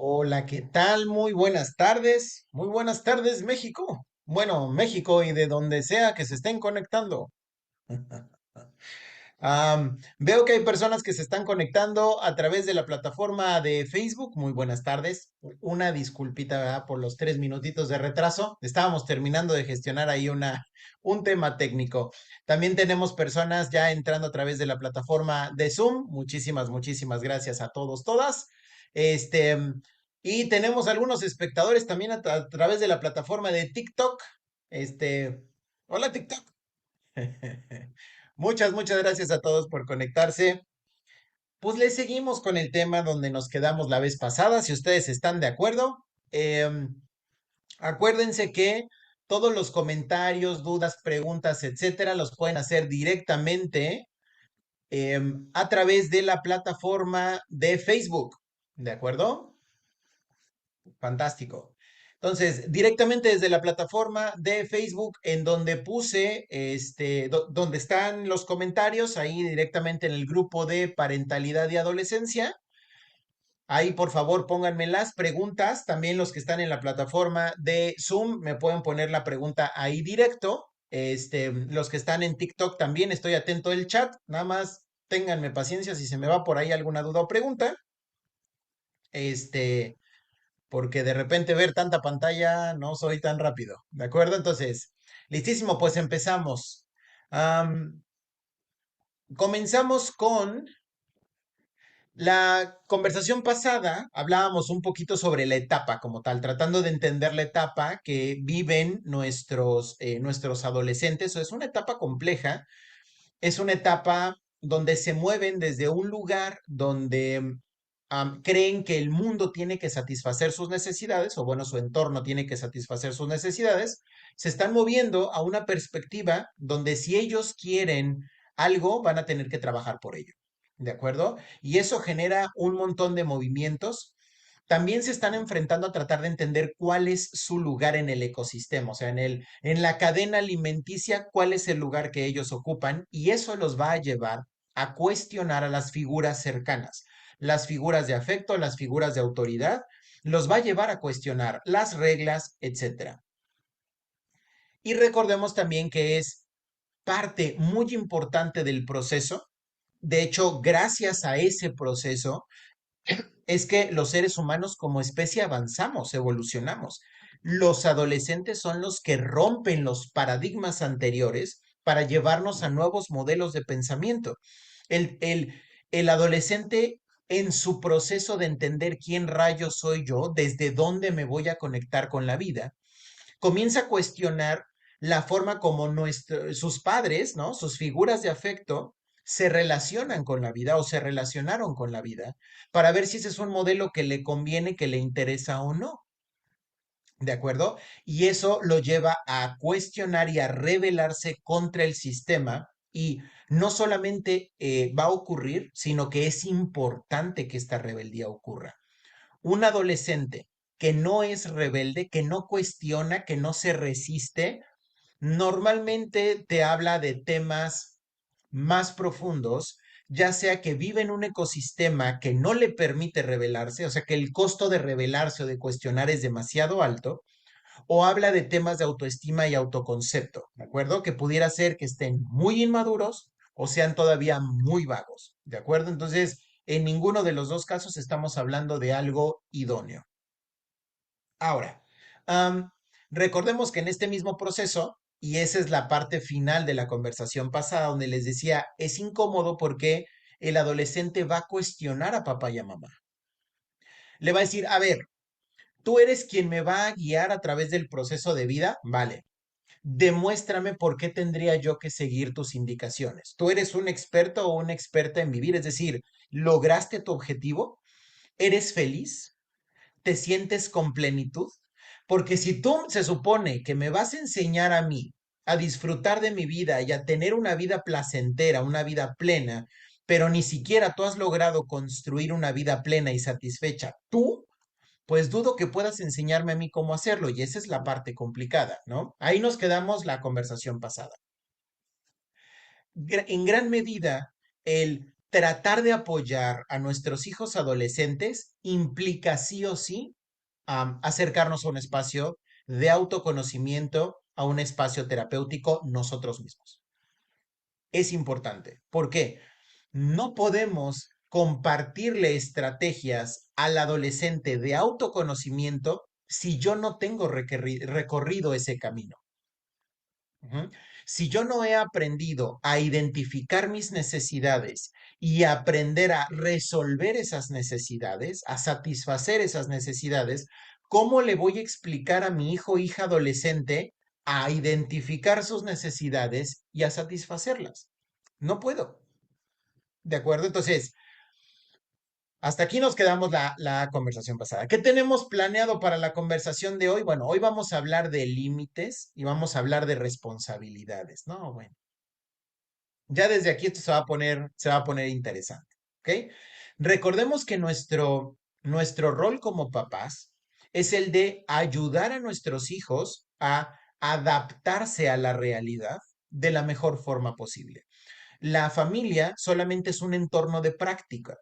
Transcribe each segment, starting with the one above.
Hola, ¿qué tal? Muy buenas tardes. Muy buenas tardes, México. Bueno, México y de donde sea que se estén conectando. Veo que hay personas que se están conectando a través de la plataforma de Facebook. Muy buenas tardes. Una disculpita, ¿verdad? Por los 3 minutitos de retraso. Estábamos terminando de gestionar ahí un tema técnico. También tenemos personas ya entrando a través de la plataforma de Zoom. Muchísimas gracias a todos, todas. Este, y tenemos algunos espectadores también a través de la plataforma de TikTok. Hola TikTok. Muchas gracias a todos por conectarse. Pues le seguimos con el tema donde nos quedamos la vez pasada, si ustedes están de acuerdo. Em, Acuérdense que todos los comentarios, dudas, preguntas, etcétera, los pueden hacer directamente a través de la plataforma de Facebook. ¿De acuerdo? Fantástico. Entonces, directamente desde la plataforma de Facebook, en donde puse, donde están los comentarios, ahí directamente en el grupo de parentalidad y adolescencia, ahí por favor pónganme las preguntas. También los que están en la plataforma de Zoom me pueden poner la pregunta ahí directo. Los que están en TikTok también estoy atento al chat. Nada más ténganme paciencia si se me va por ahí alguna duda o pregunta. Este, porque de repente ver tanta pantalla no soy tan rápido, ¿de acuerdo? Entonces, listísimo, pues empezamos. Am, Comenzamos con la conversación pasada, hablábamos un poquito sobre la etapa como tal, tratando de entender la etapa que viven nuestros adolescentes. Es una etapa compleja, es una etapa donde se mueven desde un lugar donde creen que el mundo tiene que satisfacer sus necesidades, o bueno, su entorno tiene que satisfacer sus necesidades, se están moviendo a una perspectiva donde si ellos quieren algo, van a tener que trabajar por ello. ¿De acuerdo? Y eso genera un montón de movimientos. También se están enfrentando a tratar de entender cuál es su lugar en el ecosistema, o sea, en la cadena alimenticia, cuál es el lugar que ellos ocupan, y eso los va a llevar a cuestionar a las figuras cercanas, las figuras de afecto, las figuras de autoridad, los va a llevar a cuestionar las reglas, etcétera. Y recordemos también que es parte muy importante del proceso. De hecho, gracias a ese proceso es que los seres humanos como especie avanzamos, evolucionamos. Los adolescentes son los que rompen los paradigmas anteriores para llevarnos a nuevos modelos de pensamiento. El, el, el adolescente en su proceso de entender quién rayo soy yo, desde dónde me voy a conectar con la vida, comienza a cuestionar la forma como sus padres, ¿no? Sus figuras de afecto se relacionan con la vida o se relacionaron con la vida para ver si ese es un modelo que le conviene, que le interesa o no. ¿De acuerdo? Y eso lo lleva a cuestionar y a rebelarse contra el sistema. Y no solamente va a ocurrir, sino que es importante que esta rebeldía ocurra. Un adolescente que no es rebelde, que no cuestiona, que no se resiste, normalmente te habla de temas más profundos, ya sea que vive en un ecosistema que no le permite rebelarse, o sea que el costo de rebelarse o de cuestionar es demasiado alto, o habla de temas de autoestima y autoconcepto, ¿de acuerdo? Que pudiera ser que estén muy inmaduros o sean todavía muy vagos, ¿de acuerdo? Entonces, en ninguno de los dos casos estamos hablando de algo idóneo. Ahora, recordemos que en este mismo proceso, y esa es la parte final de la conversación pasada, donde les decía, es incómodo porque el adolescente va a cuestionar a papá y a mamá. Le va a decir, a ver, tú eres quien me va a guiar a través del proceso de vida, vale. Demuéstrame por qué tendría yo que seguir tus indicaciones. Tú eres un experto o una experta en vivir, es decir, ¿lograste tu objetivo? ¿Eres feliz? ¿Te sientes con plenitud? Porque si tú se supone que me vas a enseñar a mí a disfrutar de mi vida y a tener una vida placentera, una vida plena, pero ni siquiera tú has logrado construir una vida plena y satisfecha, tú, pues dudo que puedas enseñarme a mí cómo hacerlo y esa es la parte complicada, ¿no? Ahí nos quedamos la conversación pasada. En gran medida, el tratar de apoyar a nuestros hijos adolescentes implica sí o sí acercarnos a un espacio de autoconocimiento, a un espacio terapéutico nosotros mismos. Es importante. ¿Por qué? No podemos compartirle estrategias al adolescente de autoconocimiento si yo no tengo recorrido ese camino. Ujú. Si yo no he aprendido a identificar mis necesidades y aprender a resolver esas necesidades, a satisfacer esas necesidades, ¿cómo le voy a explicar a mi hijo o hija adolescente a identificar sus necesidades y a satisfacerlas? No puedo. ¿De acuerdo? Entonces, hasta aquí nos quedamos la conversación pasada. ¿Qué tenemos planeado para la conversación de hoy? Bueno, hoy vamos a hablar de límites y vamos a hablar de responsabilidades, ¿no? Bueno, ya desde aquí esto se va a poner interesante, ¿ok? Recordemos que nuestro rol como papás es el de ayudar a nuestros hijos a adaptarse a la realidad de la mejor forma posible. La familia solamente es un entorno de práctica,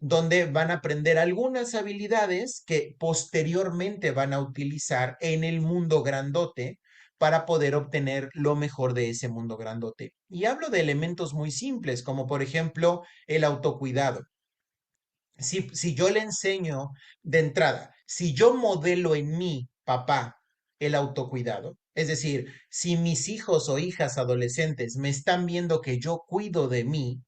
donde van a aprender algunas habilidades que posteriormente van a utilizar en el mundo grandote para poder obtener lo mejor de ese mundo grandote. Y hablo de elementos muy simples, como por ejemplo el autocuidado. Si yo le enseño de entrada, si yo modelo en mi papá el autocuidado, es decir, si mis hijos o hijas adolescentes me están viendo que yo cuido de mí,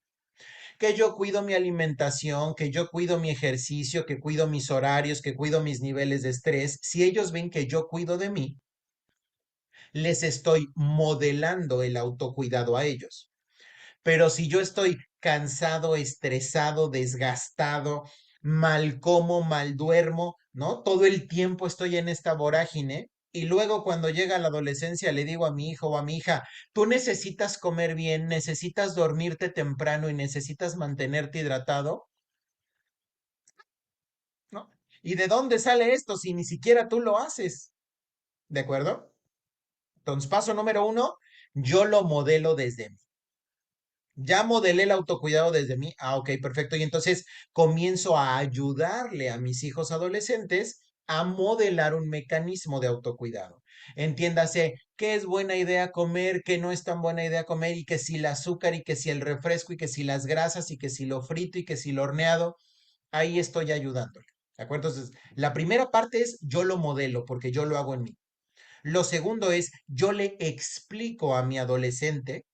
que yo cuido mi alimentación, que yo cuido mi ejercicio, que cuido mis horarios, que cuido mis niveles de estrés, si ellos ven que yo cuido de mí, les estoy modelando el autocuidado a ellos. Pero si yo estoy cansado, estresado, desgastado, mal como, mal duermo, ¿no? Todo el tiempo estoy en esta vorágine. Y luego cuando llega la adolescencia le digo a mi hijo o a mi hija, tú necesitas comer bien, necesitas dormirte temprano y necesitas mantenerte hidratado, ¿no? ¿Y de dónde sale esto si ni siquiera tú lo haces? ¿De acuerdo? Entonces, paso número uno, yo lo modelo desde mí. Ya modelé el autocuidado desde mí. Ah, ok, perfecto. Y entonces comienzo a ayudarle a mis hijos adolescentes a modelar un mecanismo de autocuidado. Entiéndase qué es buena idea comer, qué no es tan buena idea comer, y que si el azúcar, y que si el refresco, y que si las grasas, y que si lo frito, y que si lo horneado, ahí estoy ayudándole. ¿De acuerdo? Entonces, la primera parte es yo lo modelo porque yo lo hago en mí. Lo segundo es yo le explico a mi adolescente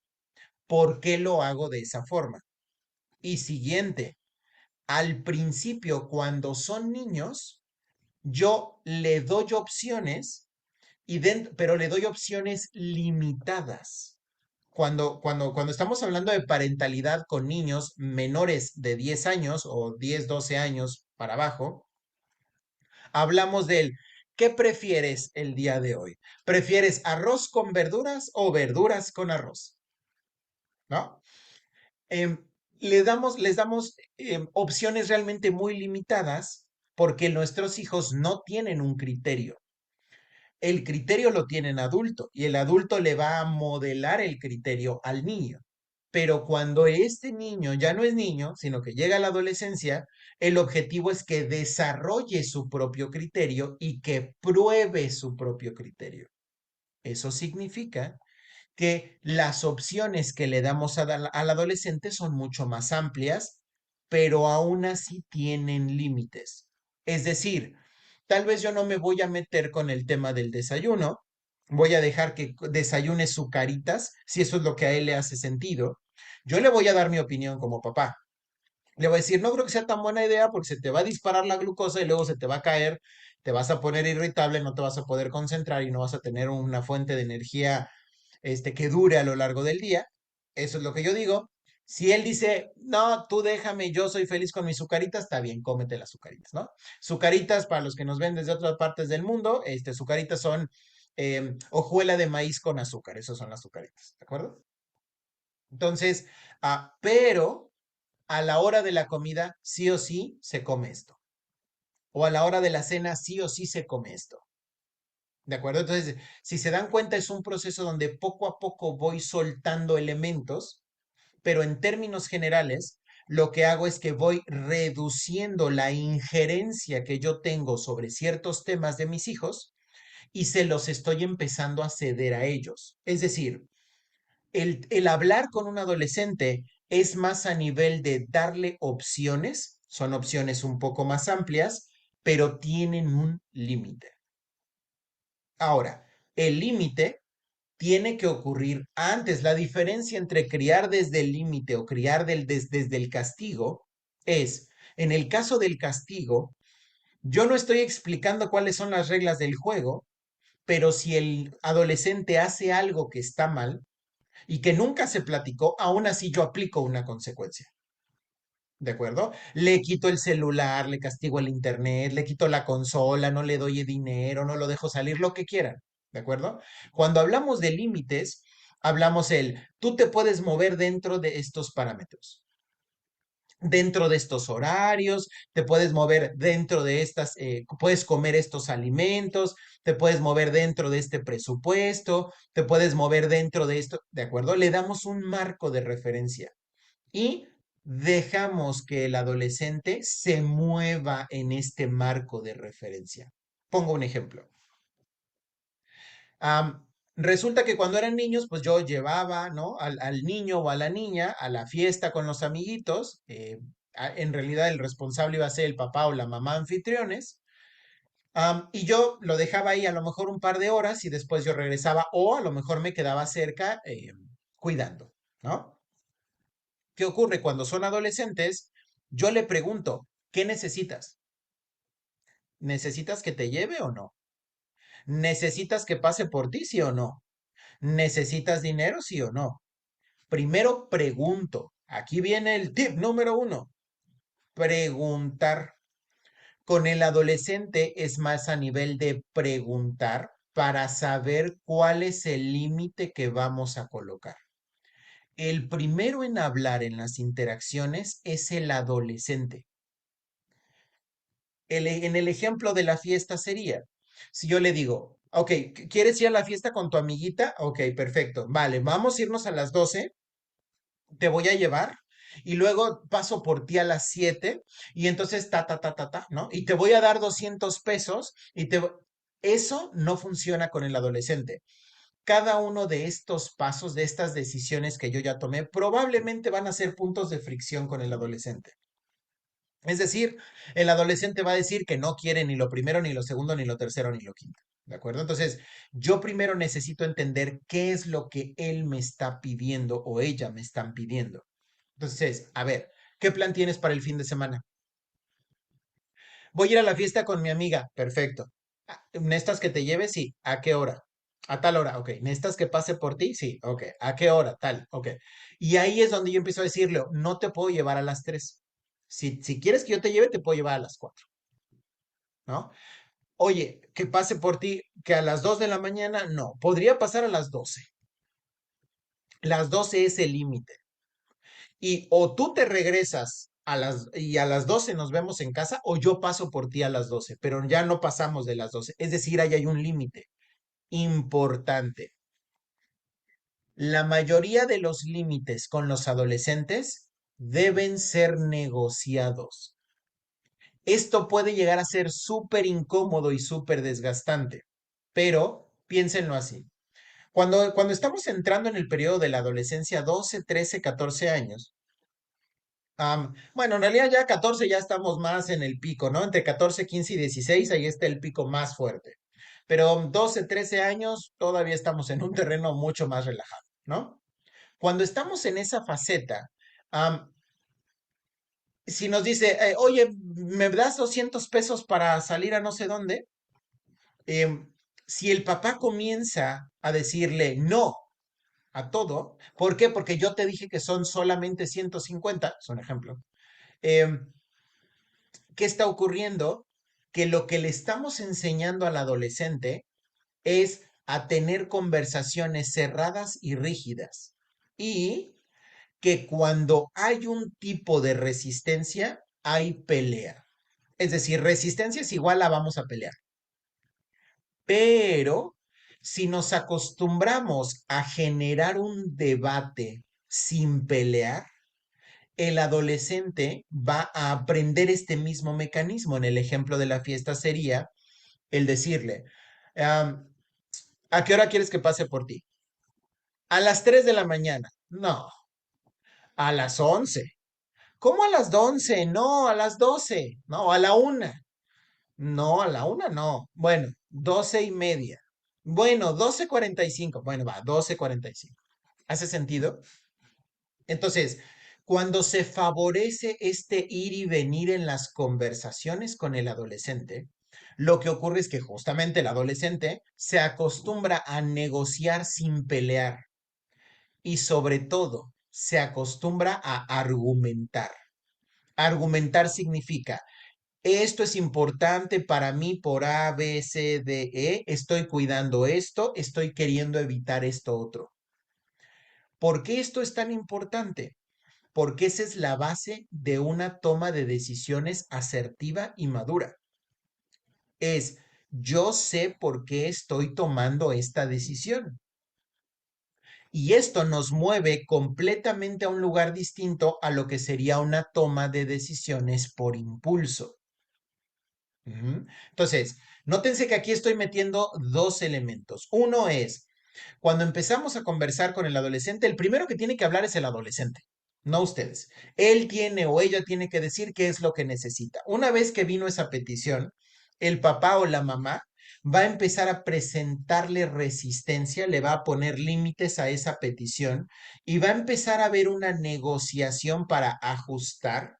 por qué lo hago de esa forma. Y siguiente, al principio, cuando son niños, yo le doy opciones, pero le doy opciones limitadas. Cuando estamos hablando de parentalidad con niños menores de 10 años o 10 12 años para abajo, hablamos del ¿qué prefieres el día de hoy? ¿Prefieres arroz con verduras o verduras con arroz? ¿No? em, les damos opciones realmente muy limitadas porque nuestros hijos no tienen un criterio. El criterio lo tiene el adulto y el adulto le va a modelar el criterio al niño. Pero cuando este niño ya no es niño, sino que llega a la adolescencia, el objetivo es que desarrolle su propio criterio y que pruebe su propio criterio. Eso significa que las opciones que le damos al adolescente son mucho más amplias, pero aún así tienen límites. Es decir, tal vez yo no me voy a meter con el tema del desayuno, voy a dejar que desayune sucaritas, si eso es lo que a él le hace sentido. Yo le voy a dar mi opinión como papá. Le voy a decir, no creo que sea tan buena idea porque se te va a disparar la glucosa y luego se te va a caer, te vas a poner irritable, no te vas a poder concentrar y no vas a tener una fuente de energía que dure a lo largo del día. Eso es lo que yo digo. Si él dice, no, tú déjame, yo soy feliz con mis sucaritas, está bien, cómete las sucaritas, ¿no? Sucaritas, para los que nos ven desde otras partes del mundo, sucaritas son hojuela de maíz con azúcar, esas son las sucaritas, ¿de acuerdo? Entonces, pero a la hora de la comida, sí o sí se come esto. O a la hora de la cena, sí o sí se come esto. ¿De acuerdo? Entonces, si se dan cuenta, es un proceso donde poco a poco voy soltando elementos, pero en términos generales, lo que hago es que voy reduciendo la injerencia que yo tengo sobre ciertos temas de mis hijos y se los estoy empezando a ceder a ellos. Es decir, el hablar con un adolescente es más a nivel de darle opciones, son opciones un poco más amplias, pero tienen un límite. Ahora, el límite tiene que ocurrir antes. La diferencia entre criar desde el límite o criar desde el castigo es, en el caso del castigo, yo no estoy explicando cuáles son las reglas del juego, pero si el adolescente hace algo que está mal y que nunca se platicó, aún así yo aplico una consecuencia. ¿De acuerdo? Le quito el celular, le castigo el internet, le quito la consola, no le doy dinero, no lo dejo salir, lo que quieran. ¿De acuerdo? Cuando hablamos de límites, hablamos tú te puedes mover dentro de estos parámetros, dentro de estos horarios, te puedes mover dentro de puedes comer estos alimentos, te puedes mover dentro de este presupuesto, te puedes mover dentro de esto, ¿de acuerdo? Le damos un marco de referencia y dejamos que el adolescente se mueva en este marco de referencia. Pongo un ejemplo. Am, Resulta que cuando eran niños, pues yo llevaba, ¿no? Al niño o a la niña a la fiesta con los amiguitos. En realidad el responsable iba a ser el papá o la mamá anfitriones. Y yo lo dejaba ahí a lo mejor un par de horas y después yo regresaba o a lo mejor me quedaba cerca cuidando, ¿no? ¿Qué ocurre cuando son adolescentes? Yo le pregunto, ¿qué necesitas? ¿Necesitas que te lleve o no? ¿Necesitas que pase por ti, sí o no? ¿Necesitas dinero, sí o no? Primero pregunto. Aquí viene el tip número uno. Preguntar. Con el adolescente es más a nivel de preguntar para saber cuál es el límite que vamos a colocar. El primero en hablar en las interacciones es el adolescente. En el ejemplo de la fiesta sería, si yo le digo, ok, ¿quieres ir a la fiesta con tu amiguita? Ok, perfecto. Vale, vamos a irnos a las 12, te voy a llevar y luego paso por ti a las 7 y entonces ¿no? Y te voy a dar 200 pesos Eso no funciona con el adolescente. Cada uno de estos pasos, de estas decisiones que yo ya tomé, probablemente van a ser puntos de fricción con el adolescente. Es decir, el adolescente va a decir que no quiere ni lo primero, ni lo segundo, ni lo tercero, ni lo quinto. ¿De acuerdo? Entonces, yo primero necesito entender qué es lo que él me está pidiendo o ella me están pidiendo. Entonces, a ver, ¿qué plan tienes para el fin de semana? Voy a ir a la fiesta con mi amiga. Perfecto. ¿Necesitas que te lleve? Sí. ¿A qué hora? A tal hora, ok. ¿Necesitas que pase por ti? Sí, ok. ¿A qué hora? Tal, ok. Y ahí es donde yo empiezo a decirle, no te puedo llevar a las 3. Si quieres que yo te lleve, te puedo llevar a las 4, ¿no? Oye, que pase por ti, que a las 2 de la mañana, no. Podría pasar a las 12. Las 12 es el límite. Y o tú te regresas y a las 12 nos vemos en casa o yo paso por ti a las 12, pero ya no pasamos de las 12. Es decir, ahí hay un límite importante. La mayoría de los límites con los adolescentes deben ser negociados. Esto puede llegar a ser súper incómodo y súper desgastante, pero piénsenlo así. Cuando estamos entrando en el periodo de la adolescencia, 12, 13, 14 años, bueno, en realidad ya 14 ya estamos más en el pico, ¿no? Entre 14, 15 y 16 ahí está el pico más fuerte. Pero 12, 13 años todavía estamos en un terreno mucho más relajado, ¿no? Cuando estamos en esa faceta, am, si nos dice, oye, ¿me das 200 pesos para salir a no sé dónde? Si el papá comienza a decirle no a todo, ¿por qué? Porque yo te dije que son solamente 150, es un ejemplo. em, ¿Qué está ocurriendo? Que lo que le estamos enseñando al adolescente es a tener conversaciones cerradas y rígidas. Y que cuando hay un tipo de resistencia, hay pelea. Es decir, resistencia es igual a vamos a pelear. Pero si nos acostumbramos a generar un debate sin pelear, el adolescente va a aprender este mismo mecanismo. En el ejemplo de la fiesta sería el decirle, "Am, ¿a qué hora quieres que pase por ti? A las 3 de la mañana. No, a las 11. ¿Cómo a las 11? No, a las 12. No, a la 1. No, a la 1 no. Bueno, 12:30. Bueno, 12:45. Bueno, va, 12:45. ¿Hace sentido? Entonces, cuando se favorece este ir y venir en las conversaciones con el adolescente, lo que ocurre es que justamente el adolescente se acostumbra a negociar sin pelear y sobre todo se acostumbra a argumentar. Argumentar significa, esto es importante para mí por A, B, C, D, E, estoy cuidando esto, estoy queriendo evitar esto otro. ¿Por qué esto es tan importante? Porque esa es la base de una toma de decisiones asertiva y madura. Es, yo sé por qué estoy tomando esta decisión. Y esto nos mueve completamente a un lugar distinto a lo que sería una toma de decisiones por impulso. Entonces, nótense que aquí estoy metiendo dos elementos. Uno es, cuando empezamos a conversar con el adolescente, el primero que tiene que hablar es el adolescente, no ustedes. Él tiene o ella tiene que decir qué es lo que necesita. Una vez que vino esa petición, el papá o la mamá va a empezar a presentarle resistencia, le va a poner límites a esa petición y va a empezar a haber una negociación para ajustar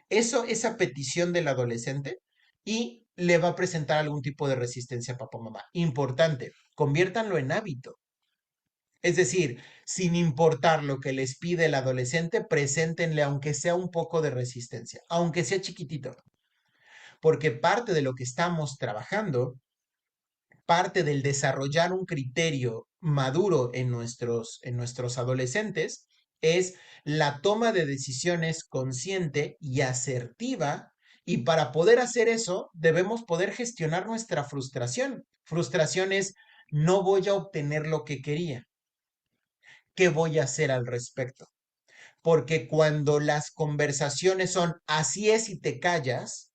esa petición del adolescente y le va a presentar algún tipo de resistencia a papá o mamá. Importante, conviértanlo en hábito. Es decir, sin importar lo que les pide el adolescente, preséntenle aunque sea un poco de resistencia, aunque sea chiquitito, porque parte de lo que estamos trabajando, parte del desarrollar un criterio maduro en nuestros adolescentes es la toma de decisiones consciente y asertiva. Y para poder hacer eso, debemos poder gestionar nuestra frustración. Frustración es, no voy a obtener lo que quería. ¿Qué voy a hacer al respecto? Porque cuando las conversaciones son así es y te callas,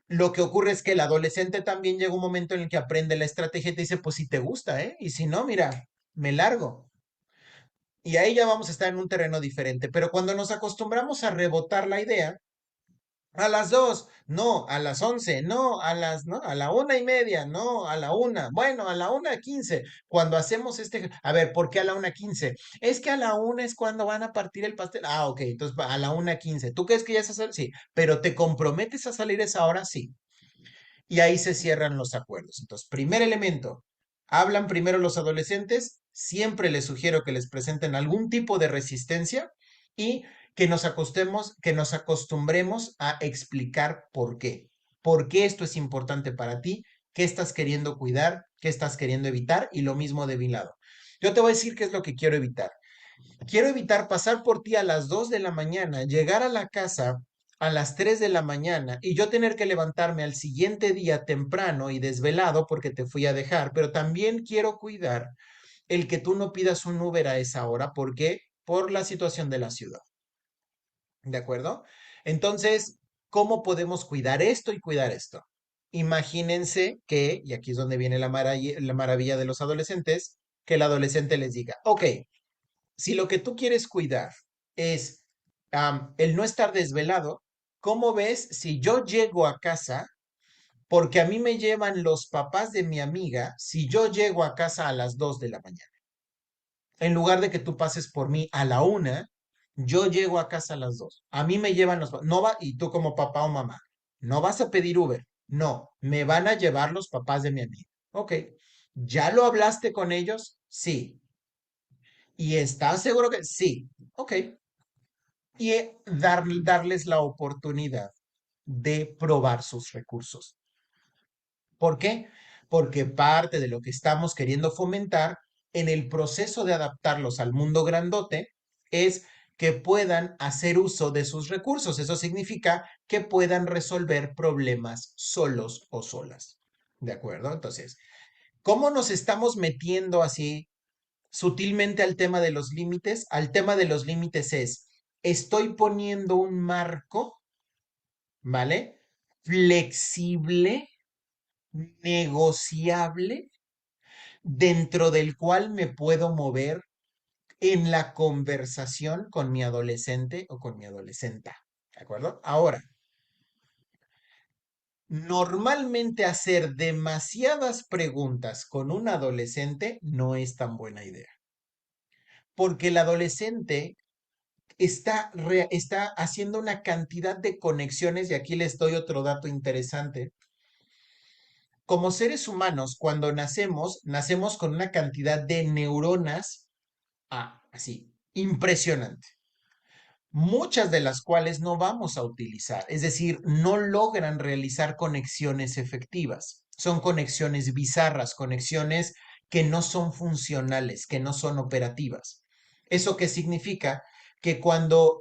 lo que ocurre es que el adolescente también llega un momento en el que aprende la estrategia y te dice, pues si te gusta, ¿eh? Y si no, mira, me largo. Y ahí ya vamos a estar en un terreno diferente. Pero cuando nos acostumbramos a rebotar la idea, a las 2, no, a las 11, no, no, a la 1:30, no, a la 1, bueno, a la 1:15. Cuando hacemos a ver, ¿por qué a la 1:15? Es que a la 1 es cuando van a partir el pastel. Ah, ok, entonces a la 1:15. ¿Tú crees que ya se hace? Sí, pero ¿te comprometes a salir esa hora? Sí. Y ahí se cierran los acuerdos. Entonces, primer elemento, hablan primero los adolescentes, siempre les sugiero que les presenten algún tipo de resistencia y que nos acostumbremos a explicar por qué esto es importante para ti, qué estás queriendo cuidar, qué estás queriendo evitar y lo mismo de mi lado. Yo te voy a decir qué es lo que quiero evitar. Quiero evitar pasar por ti a las 2 de la mañana, llegar a la casa a las 3 de la mañana y yo tener que levantarme al siguiente día temprano y desvelado porque te fui a dejar, pero también quiero cuidar el que tú no pidas un Uber a esa hora. ¿Por qué? Por la situación de la ciudad. ¿De acuerdo? Entonces, ¿cómo podemos cuidar esto y cuidar esto? Imagínense que, y aquí es donde viene la maravilla de los adolescentes, que el adolescente les diga, ok, si lo que tú quieres cuidar es el no estar desvelado, ¿cómo ves si yo llego a casa? Porque a mí me llevan los papás de mi amiga si yo llego a casa a las 2 de la mañana. En lugar de que tú pases por mí a la 1, yo llego a casa a las 2. A mí me llevan no va, y tú como papá o mamá, no vas a pedir Uber. No, me van a llevar los papás de mi amiga. Ok. ¿Ya lo hablaste con ellos? Sí. ¿Y estás seguro que sí? Ok. Y darles la oportunidad de probar sus recursos. ¿Por qué? Porque parte de lo que estamos queriendo fomentar en el proceso de adaptarlos al mundo grandote es que puedan hacer uso de sus recursos. Eso significa que puedan resolver problemas solos o solas. ¿De acuerdo? Entonces, ¿cómo nos estamos metiendo así sutilmente al tema de los límites? Al tema de los límites es, estoy poniendo un marco, ¿vale? Flexible, negociable, dentro del cual me puedo mover en la conversación con mi adolescente o con mi adolescenta. ¿De acuerdo? Ahora, normalmente hacer demasiadas preguntas con un adolescente no es tan buena idea, porque el adolescente está haciendo una cantidad de conexiones y aquí les doy otro dato interesante. Como seres humanos, cuando nacemos, nacemos con una cantidad de neuronas, así, impresionante, muchas de las cuales no vamos a utilizar, es decir, no logran realizar conexiones efectivas. Son conexiones bizarras, conexiones que no son funcionales, que no son operativas. ¿Eso qué significa? Que cuando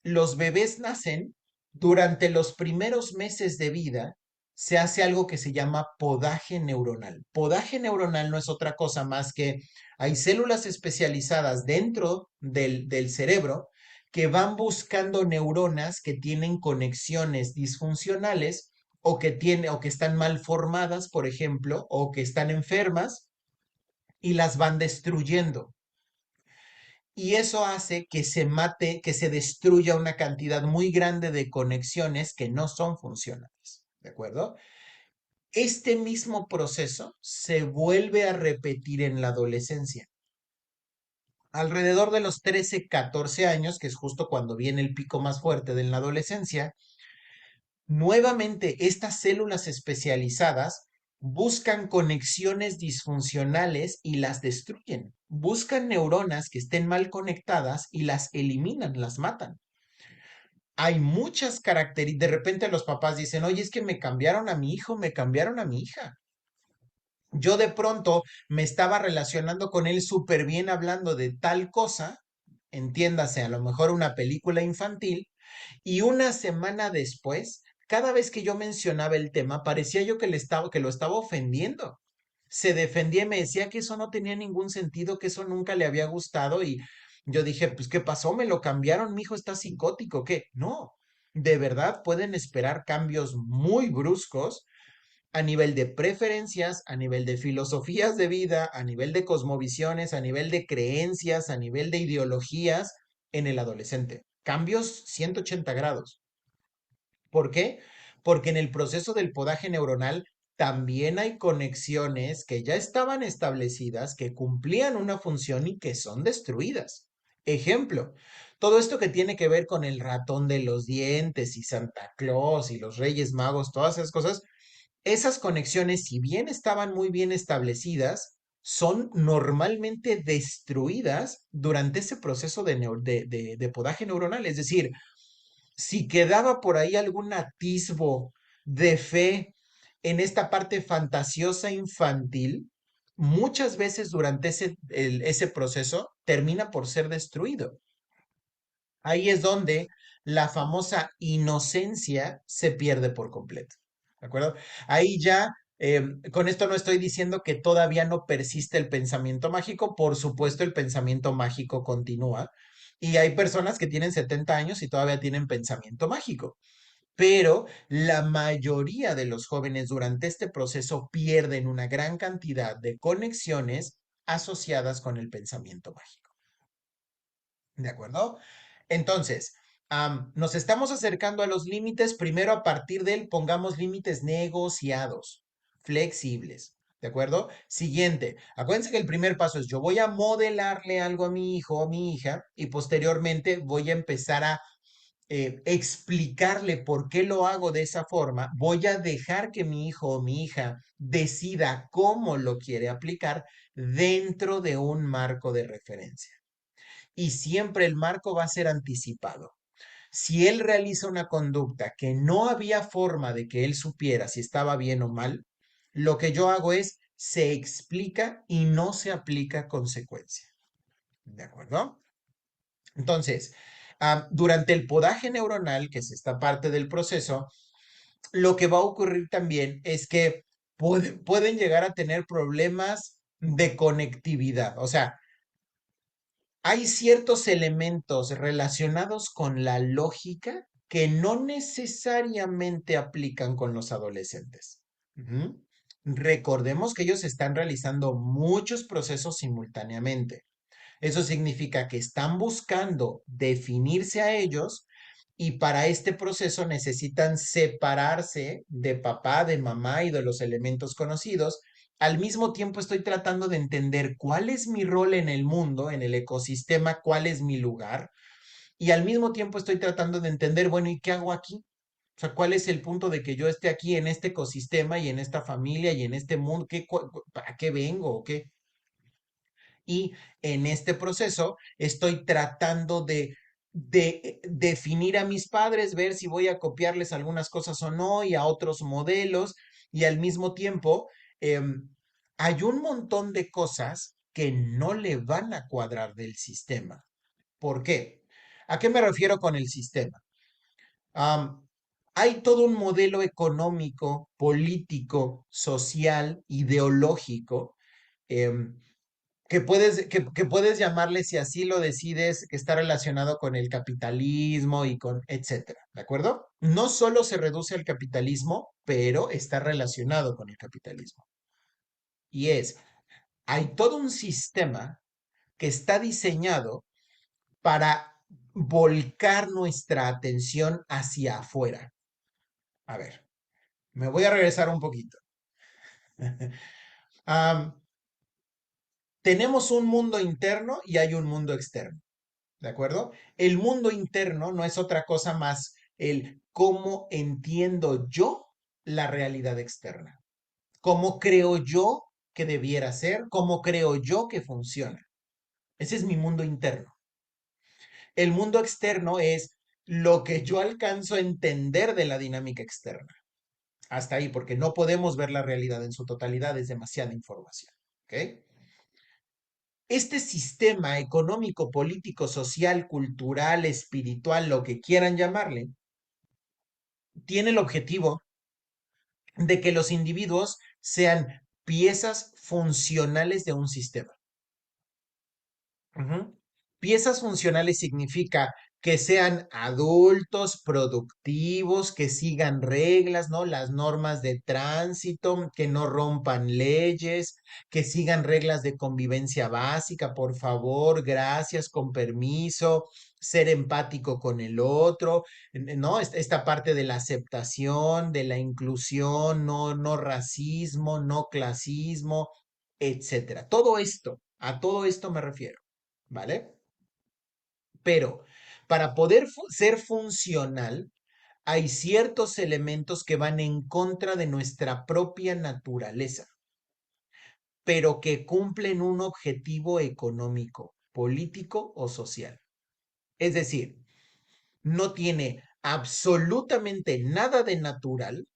los bebés nacen, durante los primeros meses de vida, se hace algo que se llama podaje neuronal. Podaje neuronal no es otra cosa más que hay células especializadas dentro del cerebro que van buscando neuronas que tienen conexiones disfuncionales o que están mal formadas, por ejemplo, o que están enfermas y las van destruyendo. Y eso hace que se mate, que se destruya una cantidad muy grande de conexiones que no son funcionales. ¿De acuerdo? Este mismo proceso se vuelve a repetir en la adolescencia. Alrededor de los 13, 14 años, que es justo cuando viene el pico más fuerte de la adolescencia, nuevamente estas células especializadas buscan conexiones disfuncionales y las destruyen. Buscan neuronas que estén mal conectadas y las eliminan, las matan. Hay muchas características. De repente los papás dicen, oye, es que me cambiaron a mi hijo, me cambiaron a mi hija. Yo de pronto me estaba relacionando con él súper bien hablando de tal cosa, entiéndase, a lo mejor una película infantil, y una semana después, cada vez que yo mencionaba el tema, parecía yo que lo estaba ofendiendo. Se defendía y me decía que eso no tenía ningún sentido, que eso nunca le había gustado y yo dije, pues, ¿qué pasó? ¿Me lo cambiaron? Mi hijo está psicótico, ¿qué? No, de verdad pueden esperar cambios muy bruscos a nivel de preferencias, a nivel de filosofías de vida, a nivel de cosmovisiones, a nivel de creencias, a nivel de ideologías en el adolescente. Cambios 180 grados. ¿Por qué? Porque en el proceso del podaje neuronal también hay conexiones que ya estaban establecidas, que cumplían una función y que son destruidas. Ejemplo, todo esto que tiene que ver con el ratón de los dientes y Santa Claus y los Reyes Magos, todas esas cosas, esas conexiones, si bien estaban muy bien establecidas, son normalmente destruidas durante ese proceso de podaje neuronal. Es decir, si quedaba por ahí algún atisbo de fe en esta parte fantasiosa infantil, muchas veces durante ese proceso termina por ser destruido. Ahí es donde la famosa inocencia se pierde por completo. ¿De acuerdo? Ahí ya, con esto no estoy diciendo que todavía no persiste el pensamiento mágico, por supuesto el pensamiento mágico continúa y hay personas que tienen 70 años y todavía tienen pensamiento mágico, pero la mayoría de los jóvenes durante este proceso pierden una gran cantidad de conexiones asociadas con el pensamiento mágico. ¿De acuerdo? Entonces, nos estamos acercando a los límites. Primero, a partir de él, pongamos límites negociados, flexibles. ¿De acuerdo? Siguiente, acuérdense que el primer paso es yo voy a modelarle algo a mi hijo o mi hija y posteriormente voy a empezar a explicarle por qué lo hago de esa forma. Voy a dejar que mi hijo o mi hija decida cómo lo quiere aplicar dentro de un marco de referencia y siempre el marco va a ser anticipado. Si él realiza una conducta que no había forma de que él supiera si estaba bien o mal, lo que yo hago es se explica y no se aplica consecuencia. ¿De acuerdo? Entonces, durante el podaje neuronal, que es esta parte del proceso, lo que va a ocurrir también es que pueden llegar a tener problemas de conectividad. O sea, Hay ciertos elementos relacionados con la lógica que no necesariamente aplican con los adolescentes. Ujú. Recordemos que ellos están realizando muchos procesos simultáneamente. Eso significa que están buscando definirse a ellos y para este proceso necesitan separarse de papá, de mamá y de los elementos conocidos. Al mismo tiempo estoy tratando de entender cuál es mi rol en el mundo, en el ecosistema, cuál es mi lugar. Y al mismo tiempo estoy tratando de entender, bueno, ¿y qué hago aquí? O sea, ¿cuál es el punto de que yo esté aquí en este ecosistema y en esta familia y en este mundo? ¿Para qué vengo o qué? Y en este proceso estoy tratando de definir a mis padres, ver si voy a copiarles algunas cosas o no y a otros modelos. Y al mismo tiempo, hay un montón de cosas que no le van a cuadrar del sistema. ¿Por qué? ¿A qué me refiero con el sistema? Am, Hay todo un modelo económico, político, social, ideológico, em, que puedes llamarle, si así lo decides, que está relacionado con el capitalismo y con etcétera, ¿de acuerdo? No solo se reduce al capitalismo, pero está relacionado con el capitalismo. Y hay todo un sistema que está diseñado para volcar nuestra atención hacia afuera. A ver, me voy a regresar un poquito. Am, Tenemos un mundo interno y hay un mundo externo. ¿De acuerdo? El mundo interno no es otra cosa más el cómo entiendo yo la realidad externa, cómo creo yo que debiera ser, cómo creo yo que funciona. Ese es mi mundo interno. El mundo externo es lo que yo alcanzo a entender de la dinámica externa. Hasta ahí, porque no podemos ver la realidad en su totalidad, es demasiada información. ¿Ok? Este sistema económico, político, social, cultural, espiritual, lo que quieran llamarle, tiene el objetivo de que los individuos sean piezas funcionales de un sistema. Ujú. Piezas funcionales significa que sean adultos, productivos, que sigan reglas, ¿no? Las normas de tránsito, que no rompan leyes, que sigan reglas de convivencia básica, por favor, gracias, con permiso, ser empático con el otro, ¿no? Esta parte de la aceptación, de la inclusión, no racismo, no clasismo, etcétera. Todo esto, a todo esto me refiero. ¿Vale? Pero para poder ser funcional, hay ciertos elementos que van en contra de nuestra propia naturaleza, pero que cumplen un objetivo económico, político o social. Es decir, no tiene absolutamente nada de natural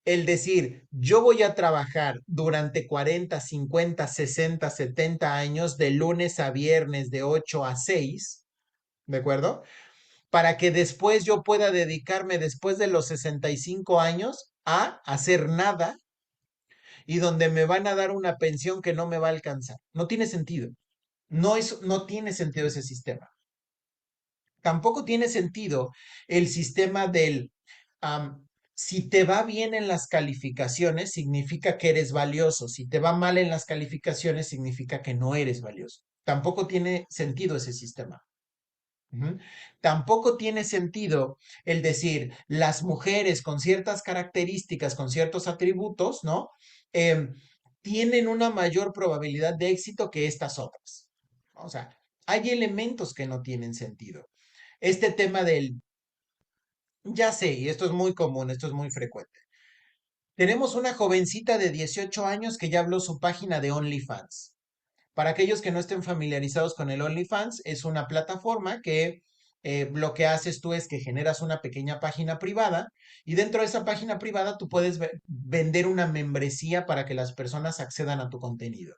el decir, yo voy a trabajar durante 40, 50, 60, 70 años de lunes a viernes de 8 a 6, ¿de acuerdo? Para que después yo pueda dedicarme después de los 65 años a hacer nada y donde me van a dar una pensión que no me va a alcanzar. No tiene sentido. No tiene sentido ese sistema. Tampoco tiene sentido el sistema del si te va bien en las calificaciones, significa que eres valioso. Si te va mal en las calificaciones, significa que no eres valioso. Tampoco tiene sentido ese sistema. Ujú. Tampoco tiene sentido el decir las mujeres con ciertas características, con ciertos atributos, ¿no? Em, Tienen una mayor probabilidad de éxito que estas otras. O sea, hay elementos que no tienen sentido. Este tema del, ya sé, y esto es muy común, esto es muy frecuente. Tenemos una jovencita de 18 años que ya habló su página de OnlyFans. Para aquellos que no estén familiarizados con el OnlyFans, es una plataforma que lo que haces tú es que generas una pequeña página privada y dentro de esa página privada tú puedes vender una membresía para que las personas accedan a tu contenido.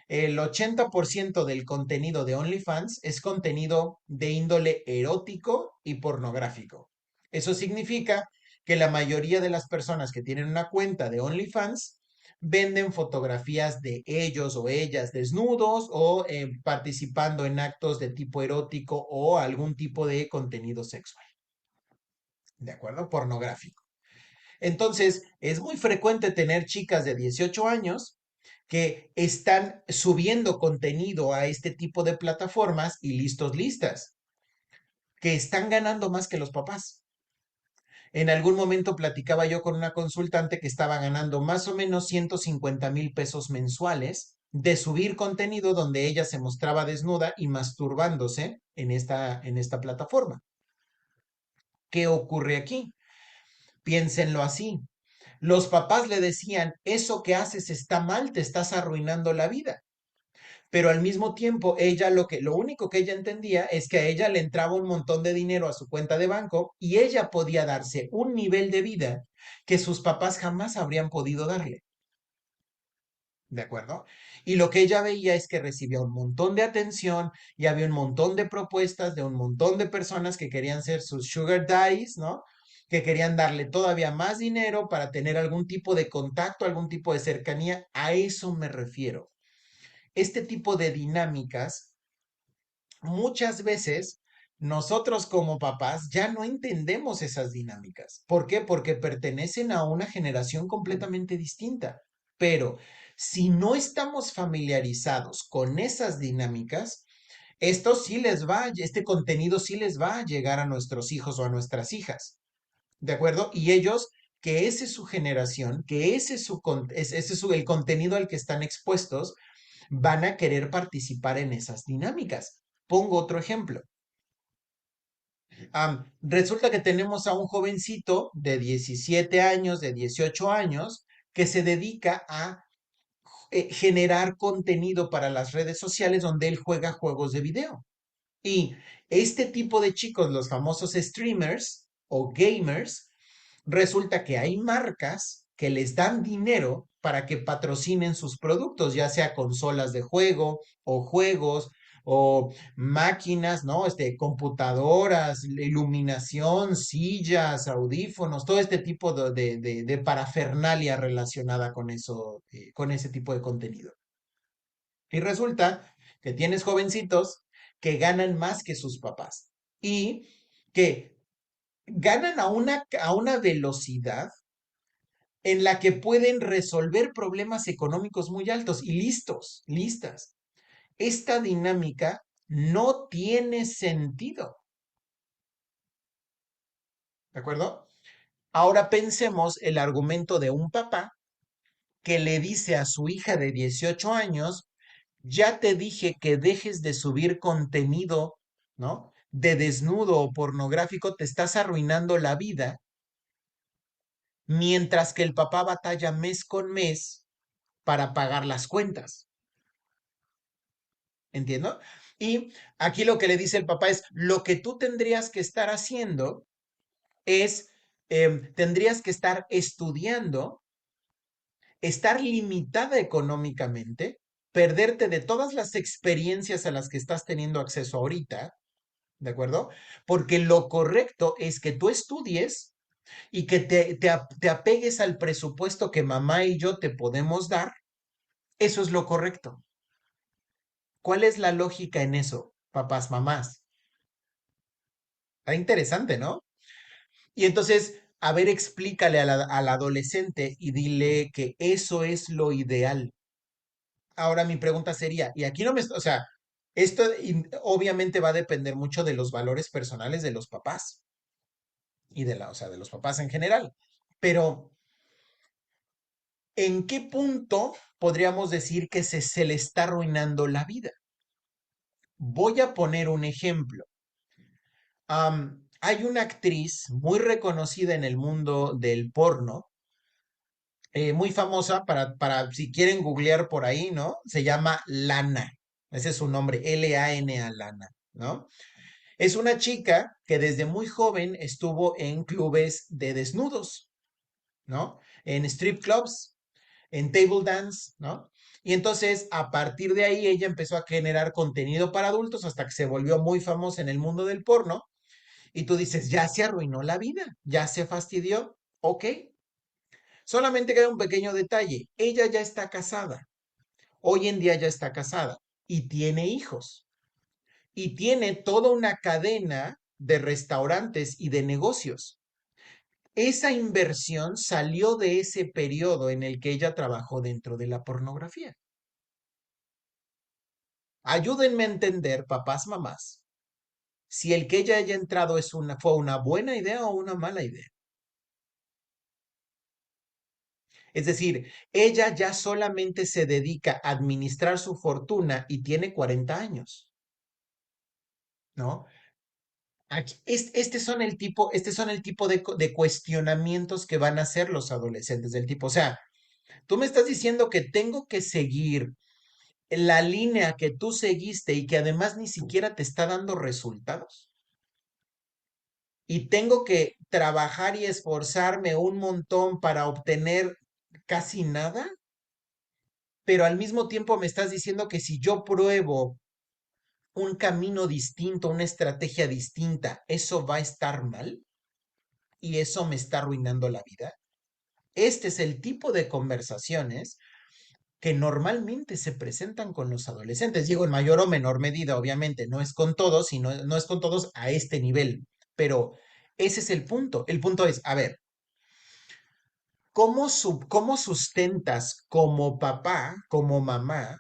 El 80% del contenido de OnlyFans es contenido de índole erótico y pornográfico. Eso significa que la mayoría de las personas que tienen una cuenta de OnlyFans venden fotografías de ellos o ellas desnudos o participando en actos de tipo erótico o algún tipo de contenido sexual, ¿de acuerdo? Pornográfico. Entonces, es muy frecuente tener chicas de 18 años que están subiendo contenido a este tipo de plataformas y listos, listas, que están ganando más que los papás. En algún momento platicaba yo con una consultante que estaba ganando más o menos 150,000 pesos mensuales de subir contenido donde ella se mostraba desnuda y masturbándose en esta plataforma. ¿Qué ocurre aquí? Piénsenlo así. Los papás le decían, eso que haces está mal, te estás arruinando la vida. Pero al mismo tiempo, ella lo único que ella entendía es que a ella le entraba un montón de dinero a su cuenta de banco y ella podía darse un nivel de vida que sus papás jamás habrían podido darle. ¿De acuerdo? Y lo que ella veía es que recibía un montón de atención y había un montón de propuestas de un montón de personas que querían ser sus sugar daddies, ¿no? Que querían darle todavía más dinero para tener algún tipo de contacto, algún tipo de cercanía. A eso me refiero. Este tipo de dinámicas, muchas veces nosotros como papás ya no entendemos esas dinámicas. ¿Por qué? Porque pertenecen a una generación completamente distinta. Pero si no estamos familiarizados con esas dinámicas, este contenido sí les va a llegar a nuestros hijos o a nuestras hijas. ¿De acuerdo? Y ellos, que ese es su generación, que ese es el contenido al que están expuestos, van a querer participar en esas dinámicas. Pongo otro ejemplo. Resulta que tenemos a un jovencito de 17 años, de 18 años, que se dedica a generar contenido para las redes sociales donde él juega juegos de video. Y este tipo de chicos, los famosos streamers o gamers, resulta que hay marcas que les dan dinero para que patrocinen sus productos, ya sea consolas de juego o juegos o máquinas, ¿no? Computadoras, iluminación, sillas, audífonos, todo este tipo de parafernalia relacionada con eso, con ese tipo de contenido. Y resulta que tienes jovencitos que ganan más que sus papás y que ganan a una velocidad en la que pueden resolver problemas económicos muy altos y listas. Esta dinámica no tiene sentido, ¿de acuerdo? Ahora pensemos el argumento de un papá que le dice a su hija de 18 años, ya te dije que dejes de subir contenido, ¿no? De desnudo o pornográfico, te estás arruinando la vida, mientras que el papá batalla mes con mes para pagar las cuentas. ¿Entiendo? Y aquí lo que le dice el papá es, lo que tú tendrías que estar haciendo es, tendrías que estar estudiando, estar limitada económicamente, perderte de todas las experiencias a las que estás teniendo acceso ahorita, ¿de acuerdo? Porque lo correcto es que tú estudies y que te apegues al presupuesto que mamá y yo te podemos dar. Eso es lo correcto. ¿Cuál es la lógica en eso, papás, mamás? Está interesante, ¿no? Y entonces, a ver, explícale al adolescente y dile que eso es lo ideal. Ahora mi pregunta sería, y aquí no o sea, esto obviamente va a depender mucho de los valores personales de los papás y o sea, de los papás en general. Pero, ¿en qué punto podríamos decir que se le está arruinando la vida? Voy a poner un ejemplo. Hay una actriz muy reconocida en el mundo del porno, muy famosa para si quieren googlear por ahí, ¿no? Se llama Lana. Ese es su nombre, Lana, Lana, ¿no? Es una chica que desde muy joven estuvo en clubes de desnudos, ¿no? En strip clubs, en table dance, ¿no? Y entonces, a partir de ahí, ella empezó a generar contenido para adultos hasta que se volvió muy famosa en el mundo del porno. Y tú dices, ya se arruinó la vida, ya se fastidió, ok. Solamente que hay un pequeño detalle. Ella ya está casada. Hoy en día ya está casada y tiene hijos. Y tiene toda una cadena de restaurantes y de negocios. Esa inversión salió de ese periodo en el que ella trabajó dentro de la pornografía. Ayúdenme a entender, papás, mamás, si el que ella haya entrado fue una buena idea o una mala idea. Es decir, ella ya solamente se dedica a administrar su fortuna y tiene 40 años, ¿no? Este son el tipo de cuestionamientos que van a hacer los adolescentes del tipo. O sea, tú me estás diciendo que tengo que seguir la línea que tú seguiste y que además ni siquiera te está dando resultados. Y tengo que trabajar y esforzarme un montón para obtener casi nada, pero al mismo tiempo me estás diciendo que si yo pruebo un camino distinto, una estrategia distinta, eso va a estar mal y eso me está arruinando la vida. Este es el tipo de conversaciones que normalmente se presentan con los adolescentes. Digo, en mayor o menor medida, obviamente, no es con todos, sino no es con todos a este nivel, pero ese es el punto. El punto es, a ver, ¿cómo sustentas como papá, como mamá,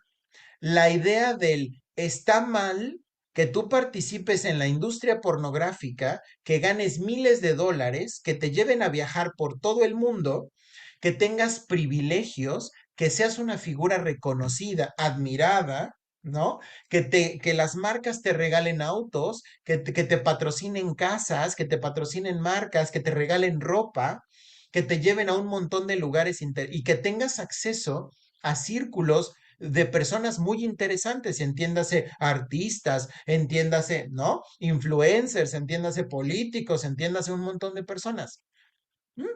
la idea del está mal que tú participes en la industria pornográfica, que ganes miles de dólares, que te lleven a viajar por todo el mundo, que tengas privilegios, que seas una figura reconocida, admirada, ¿no? Que las marcas te regalen autos, que te patrocinen casas, que te patrocinen marcas, que te regalen ropa, que te lleven a un montón de lugares y que tengas acceso a círculos de personas muy interesantes, entiéndase artistas, entiéndase, ¿no? Influencers, entiéndase políticos, entiéndase un montón de personas. ¿Mm?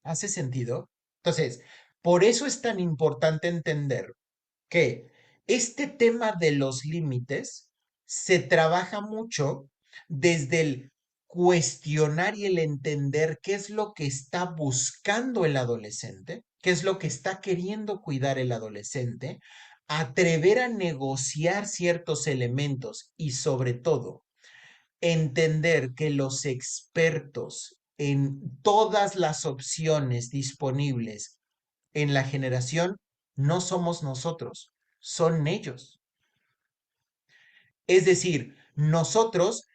¿Hace sentido? Entonces, por eso es tan importante entender que este tema de los límites se trabaja mucho desde el cuestionar y el entender qué es lo que está buscando el adolescente, qué es lo que está queriendo cuidar el adolescente, atrever a negociar ciertos elementos y sobre todo entender que los expertos en todas las opciones disponibles en la generación no somos nosotros, son ellos. Es decir, nosotros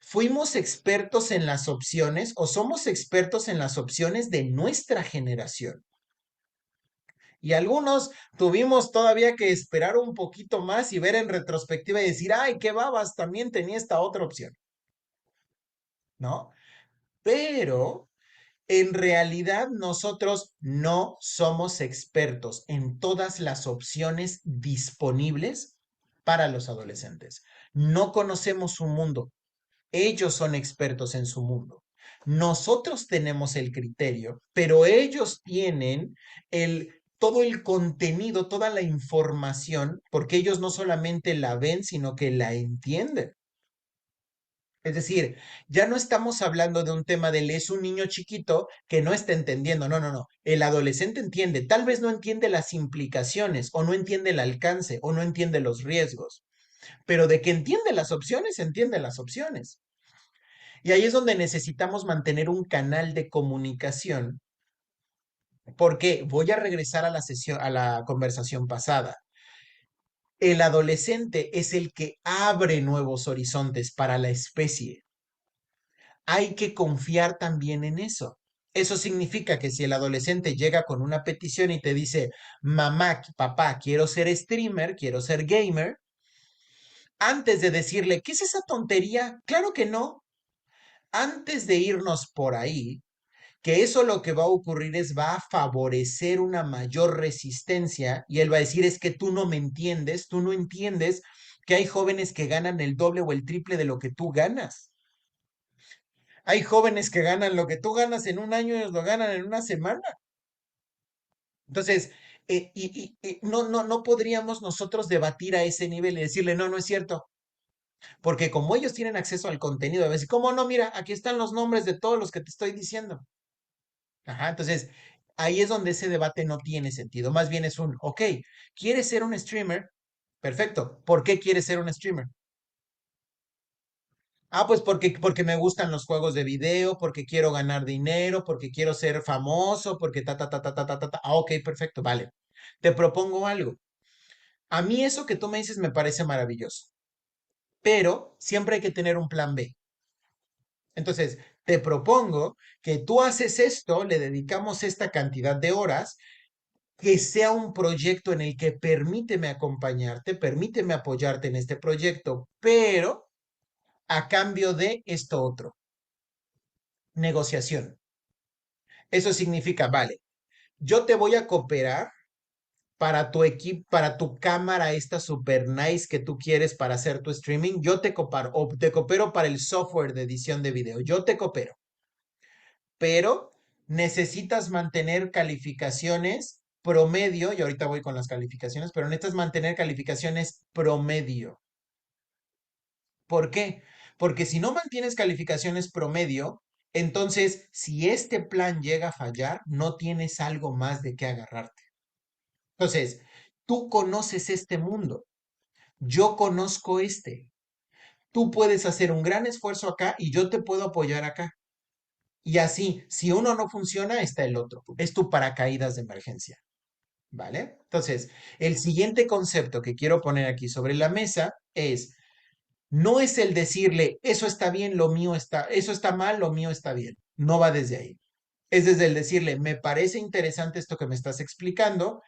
fuimos expertos en las opciones o somos expertos en las opciones de nuestra generación. Y algunos tuvimos todavía que esperar un poquito más y ver en retrospectiva y decir, ay, qué babas, también tenía esta otra opción, ¿no? Pero en realidad nosotros no somos expertos en todas las opciones disponibles para los adolescentes. No conocemos su mundo. Ellos son expertos en su mundo. Nosotros tenemos el criterio, pero ellos tienen todo el contenido, toda la información, porque ellos no solamente la ven, sino que la entienden. Es decir, ya no estamos hablando de un tema del es un niño chiquito que no está entendiendo. No, no, no. El adolescente entiende. Tal vez no entiende las implicaciones o no entiende el alcance o no entiende los riesgos, pero de que entiende las opciones. Y ahí es donde necesitamos mantener un canal de comunicación, porque voy a regresar a la sesión, a la conversación pasada. El adolescente es el que abre nuevos horizontes para la especie. Hay que confiar también en eso. Eso significa que si el adolescente llega con una petición y te dice, mamá, papá, quiero ser streamer, quiero ser gamer, antes de decirle, ¿qué es esa tontería? Claro que no. Antes de irnos por ahí, que eso lo que va a ocurrir es va a favorecer una mayor resistencia y él va a decir, es que tú no me entiendes, tú no entiendes que hay jóvenes que ganan el doble o el triple de lo que tú ganas. Hay jóvenes que ganan lo que tú ganas en un año y ellos lo ganan en una semana. Entonces, no podríamos nosotros debatir a ese nivel y decirle, no, no es cierto. Porque como ellos tienen acceso al contenido, a veces, ¿cómo no? Mira, aquí están los nombres de todos los que te estoy diciendo. Ajá, entonces ahí es donde ese debate no tiene sentido. Más bien es un, ok, ¿quieres ser un streamer? Perfecto. ¿Por qué quieres ser un streamer? Ah, pues porque me gustan los juegos de video, porque quiero ganar dinero, porque quiero ser famoso, porque ta, ta, ta, ta, ta, ta, ta, ta. Ah, ok, perfecto, vale. Te propongo algo. A mí eso que tú me dices me parece maravilloso, pero siempre hay que tener un plan B. Entonces, te propongo que tú haces esto, le dedicamos esta cantidad de horas, que sea un proyecto en el que permíteme acompañarte, permíteme apoyarte en este proyecto, pero a cambio de esto otro, negociación. Eso significa, vale, yo te voy a cooperar para tu equipo, para tu cámara esta super nice que tú quieres para hacer tu streaming, yo te coopero, o te coopero para el software de edición de video, yo te coopero, pero necesitas mantener calificaciones promedio, y ahorita voy con las calificaciones, pero necesitas mantener calificaciones promedio. ¿Por qué? Porque si no mantienes calificaciones promedio, entonces si este plan llega a fallar, no tienes algo más de qué agarrarte. Entonces, tú conoces este mundo, yo conozco este. Tú puedes hacer un gran esfuerzo acá y yo te puedo apoyar acá. Y así, si uno no funciona, está el otro. Es tu paracaídas de emergencia, ¿vale? Entonces, el siguiente concepto que quiero poner aquí sobre la mesa es, no es el decirle, eso está bien, lo mío está, eso está mal, lo mío está bien. No va desde ahí. Es desde el decirle, me parece interesante esto que me estás explicando,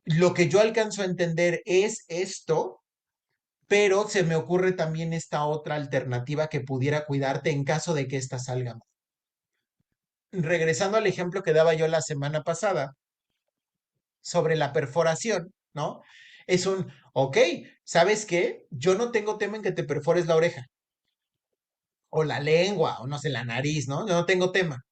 lo que yo alcanzo a entender es esto, pero se me ocurre también esta otra alternativa que pudiera cuidarte en caso de que esta salga mal. Regresando al ejemplo que daba yo la semana pasada sobre la perforación, ¿no? Es un, ok, ¿sabes qué? Yo no tengo tema en que te perfores la oreja o la lengua o no sé, la nariz, ¿no? Yo no tengo tema.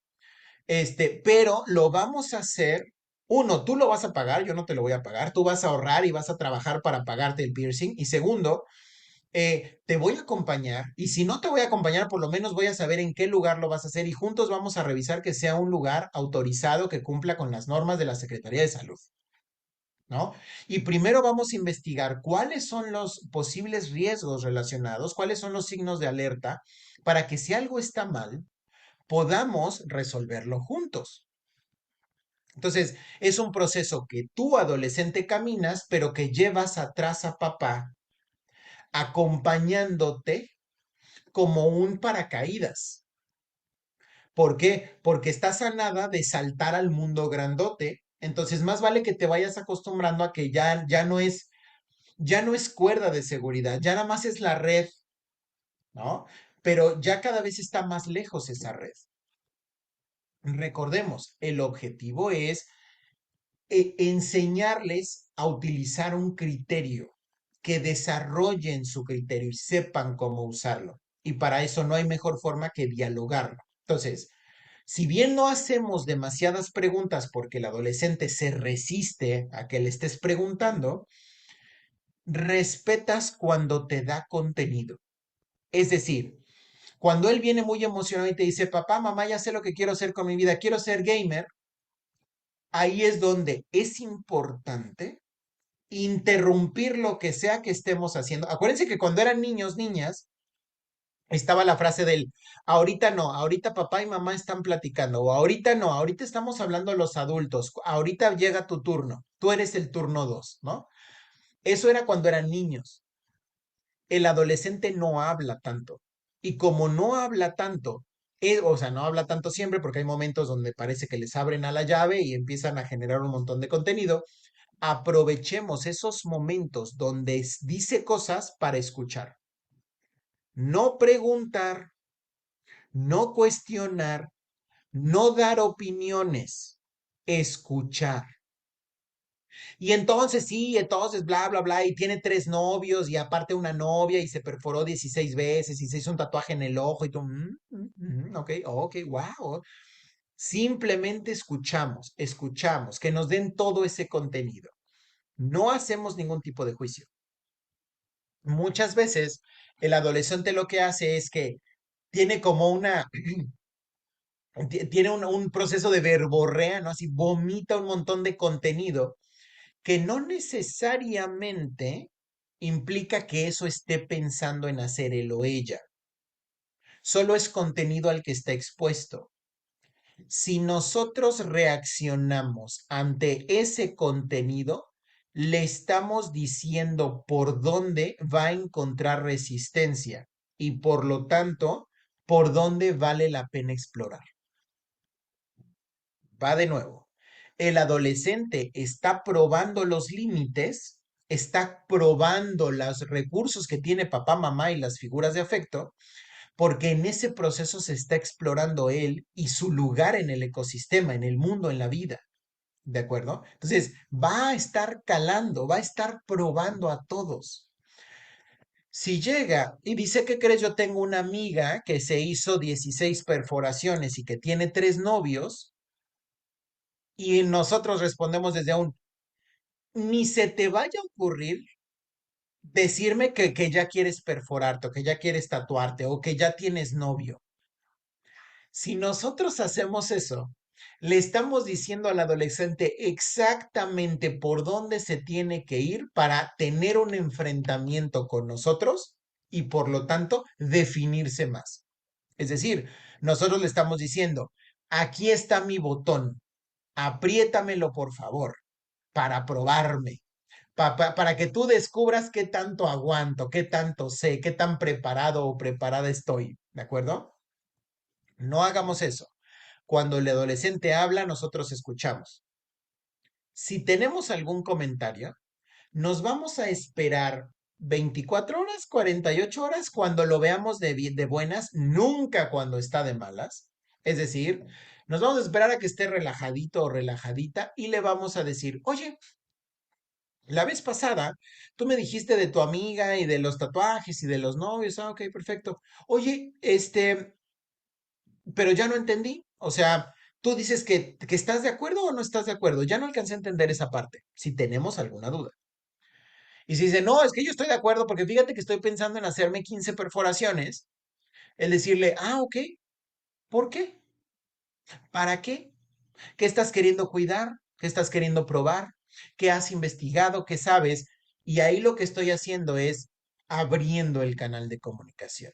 Pero lo vamos a hacer. Uno, tú lo vas a pagar, yo no te lo voy a pagar. Tú vas a ahorrar y vas a trabajar para pagarte el piercing. Y segundo, te voy a acompañar y si no te voy a acompañar, por lo menos voy a saber en qué lugar lo vas a hacer y juntos vamos a revisar que sea un lugar autorizado que cumpla con las normas de la Secretaría de Salud, ¿no? Y primero vamos a investigar cuáles son los posibles riesgos relacionados, cuáles son los signos de alerta para que si algo está mal, podamos resolverlo juntos. Entonces, es un proceso que tú, adolescente, caminas, pero que llevas atrás a papá acompañándote como un paracaídas. ¿Por qué? Porque estás a nada de saltar al mundo grandote. Entonces, más vale que te vayas acostumbrando a que ya no es cuerda de seguridad, ya nada más es la red, ¿no? Pero ya cada vez está más lejos esa red. Recordemos, el objetivo es enseñarles a utilizar un criterio, que desarrollen su criterio y sepan cómo usarlo. Y para eso no hay mejor forma que dialogarlo. Entonces, si bien no hacemos demasiadas preguntas porque el adolescente se resiste a que le estés preguntando, respetas cuando te da contenido. Es decir, cuando él viene muy emocionado y te dice, papá, mamá, ya sé lo que quiero hacer con mi vida, quiero ser gamer, ahí es donde es importante interrumpir lo que sea que estemos haciendo. Acuérdense que cuando eran niños, niñas, estaba la frase del, ahorita no, ahorita papá y mamá están platicando, o ahorita no, ahorita estamos hablando los adultos, ahorita llega tu turno, tú eres el turno dos, ¿no? Eso era cuando eran niños. El adolescente no habla tanto. Y como no habla tanto, o sea, no habla tanto siempre porque hay momentos donde parece que les abren a la llave y empiezan a generar un montón de contenido, aprovechemos esos momentos donde dice cosas para escuchar. No preguntar, no cuestionar, no dar opiniones, escuchar. Y entonces sí, entonces bla, bla, bla, y tiene tres novios y aparte una novia y se perforó 16 veces y se hizo un tatuaje en el ojo y tú, ok, ok, wow. Simplemente escuchamos, escuchamos, que nos den todo ese contenido. No hacemos ningún tipo de juicio. Muchas veces el adolescente lo que hace es que tiene como tiene un proceso de verborrea, ¿no? Así vomita un montón de contenido que no necesariamente implica que eso esté pensando en hacer él o ella. Solo es contenido al que está expuesto. Si nosotros reaccionamos ante ese contenido, le estamos diciendo por dónde va a encontrar resistencia y por lo tanto, por dónde vale la pena explorar. Va de nuevo. El adolescente está probando los límites, está probando los recursos que tiene papá, mamá y las figuras de afecto, porque en ese proceso se está explorando él y su lugar en el ecosistema, en el mundo, en la vida. ¿De acuerdo? Entonces, va a estar calando, va a estar probando a todos. Si llega y dice, ¿qué crees? Yo tengo una amiga que se hizo 16 perforaciones y que tiene 3 novios, y nosotros respondemos desde un, ni se te vaya a ocurrir decirme que ya quieres perforarte o que ya quieres tatuarte o que ya tienes novio. Si nosotros hacemos eso, le estamos diciendo al adolescente exactamente por dónde se tiene que ir para tener un enfrentamiento con nosotros y por lo tanto definirse más. Es decir, nosotros le estamos diciendo, aquí está mi botón, apriétamelo por favor para probarme, para que tú descubras qué tanto aguanto, qué tanto sé, qué tan preparado o preparada estoy. ¿De acuerdo? No hagamos eso. Cuando el adolescente habla, nosotros escuchamos. Si tenemos algún comentario, nos vamos a esperar 24 horas, 48 horas cuando lo veamos de buenas, nunca cuando está de malas. Es decir, nos vamos a esperar a que esté relajadito o relajadita y le vamos a decir, oye, la vez pasada tú me dijiste de tu amiga y de los tatuajes y de los novios. Ah, ok, perfecto. Oye, pero ya no entendí. O sea, tú dices que estás de acuerdo o no estás de acuerdo. Ya no alcancé a entender esa parte, si tenemos alguna duda. Y si dice, no, es que yo estoy de acuerdo porque fíjate que estoy pensando en hacerme 15 perforaciones, el decirle, ah, ok, ¿por qué? ¿Para qué? ¿Qué estás queriendo cuidar? ¿Qué estás queriendo probar? ¿Qué has investigado? ¿Qué sabes? Y ahí lo que estoy haciendo es abriendo el canal de comunicación.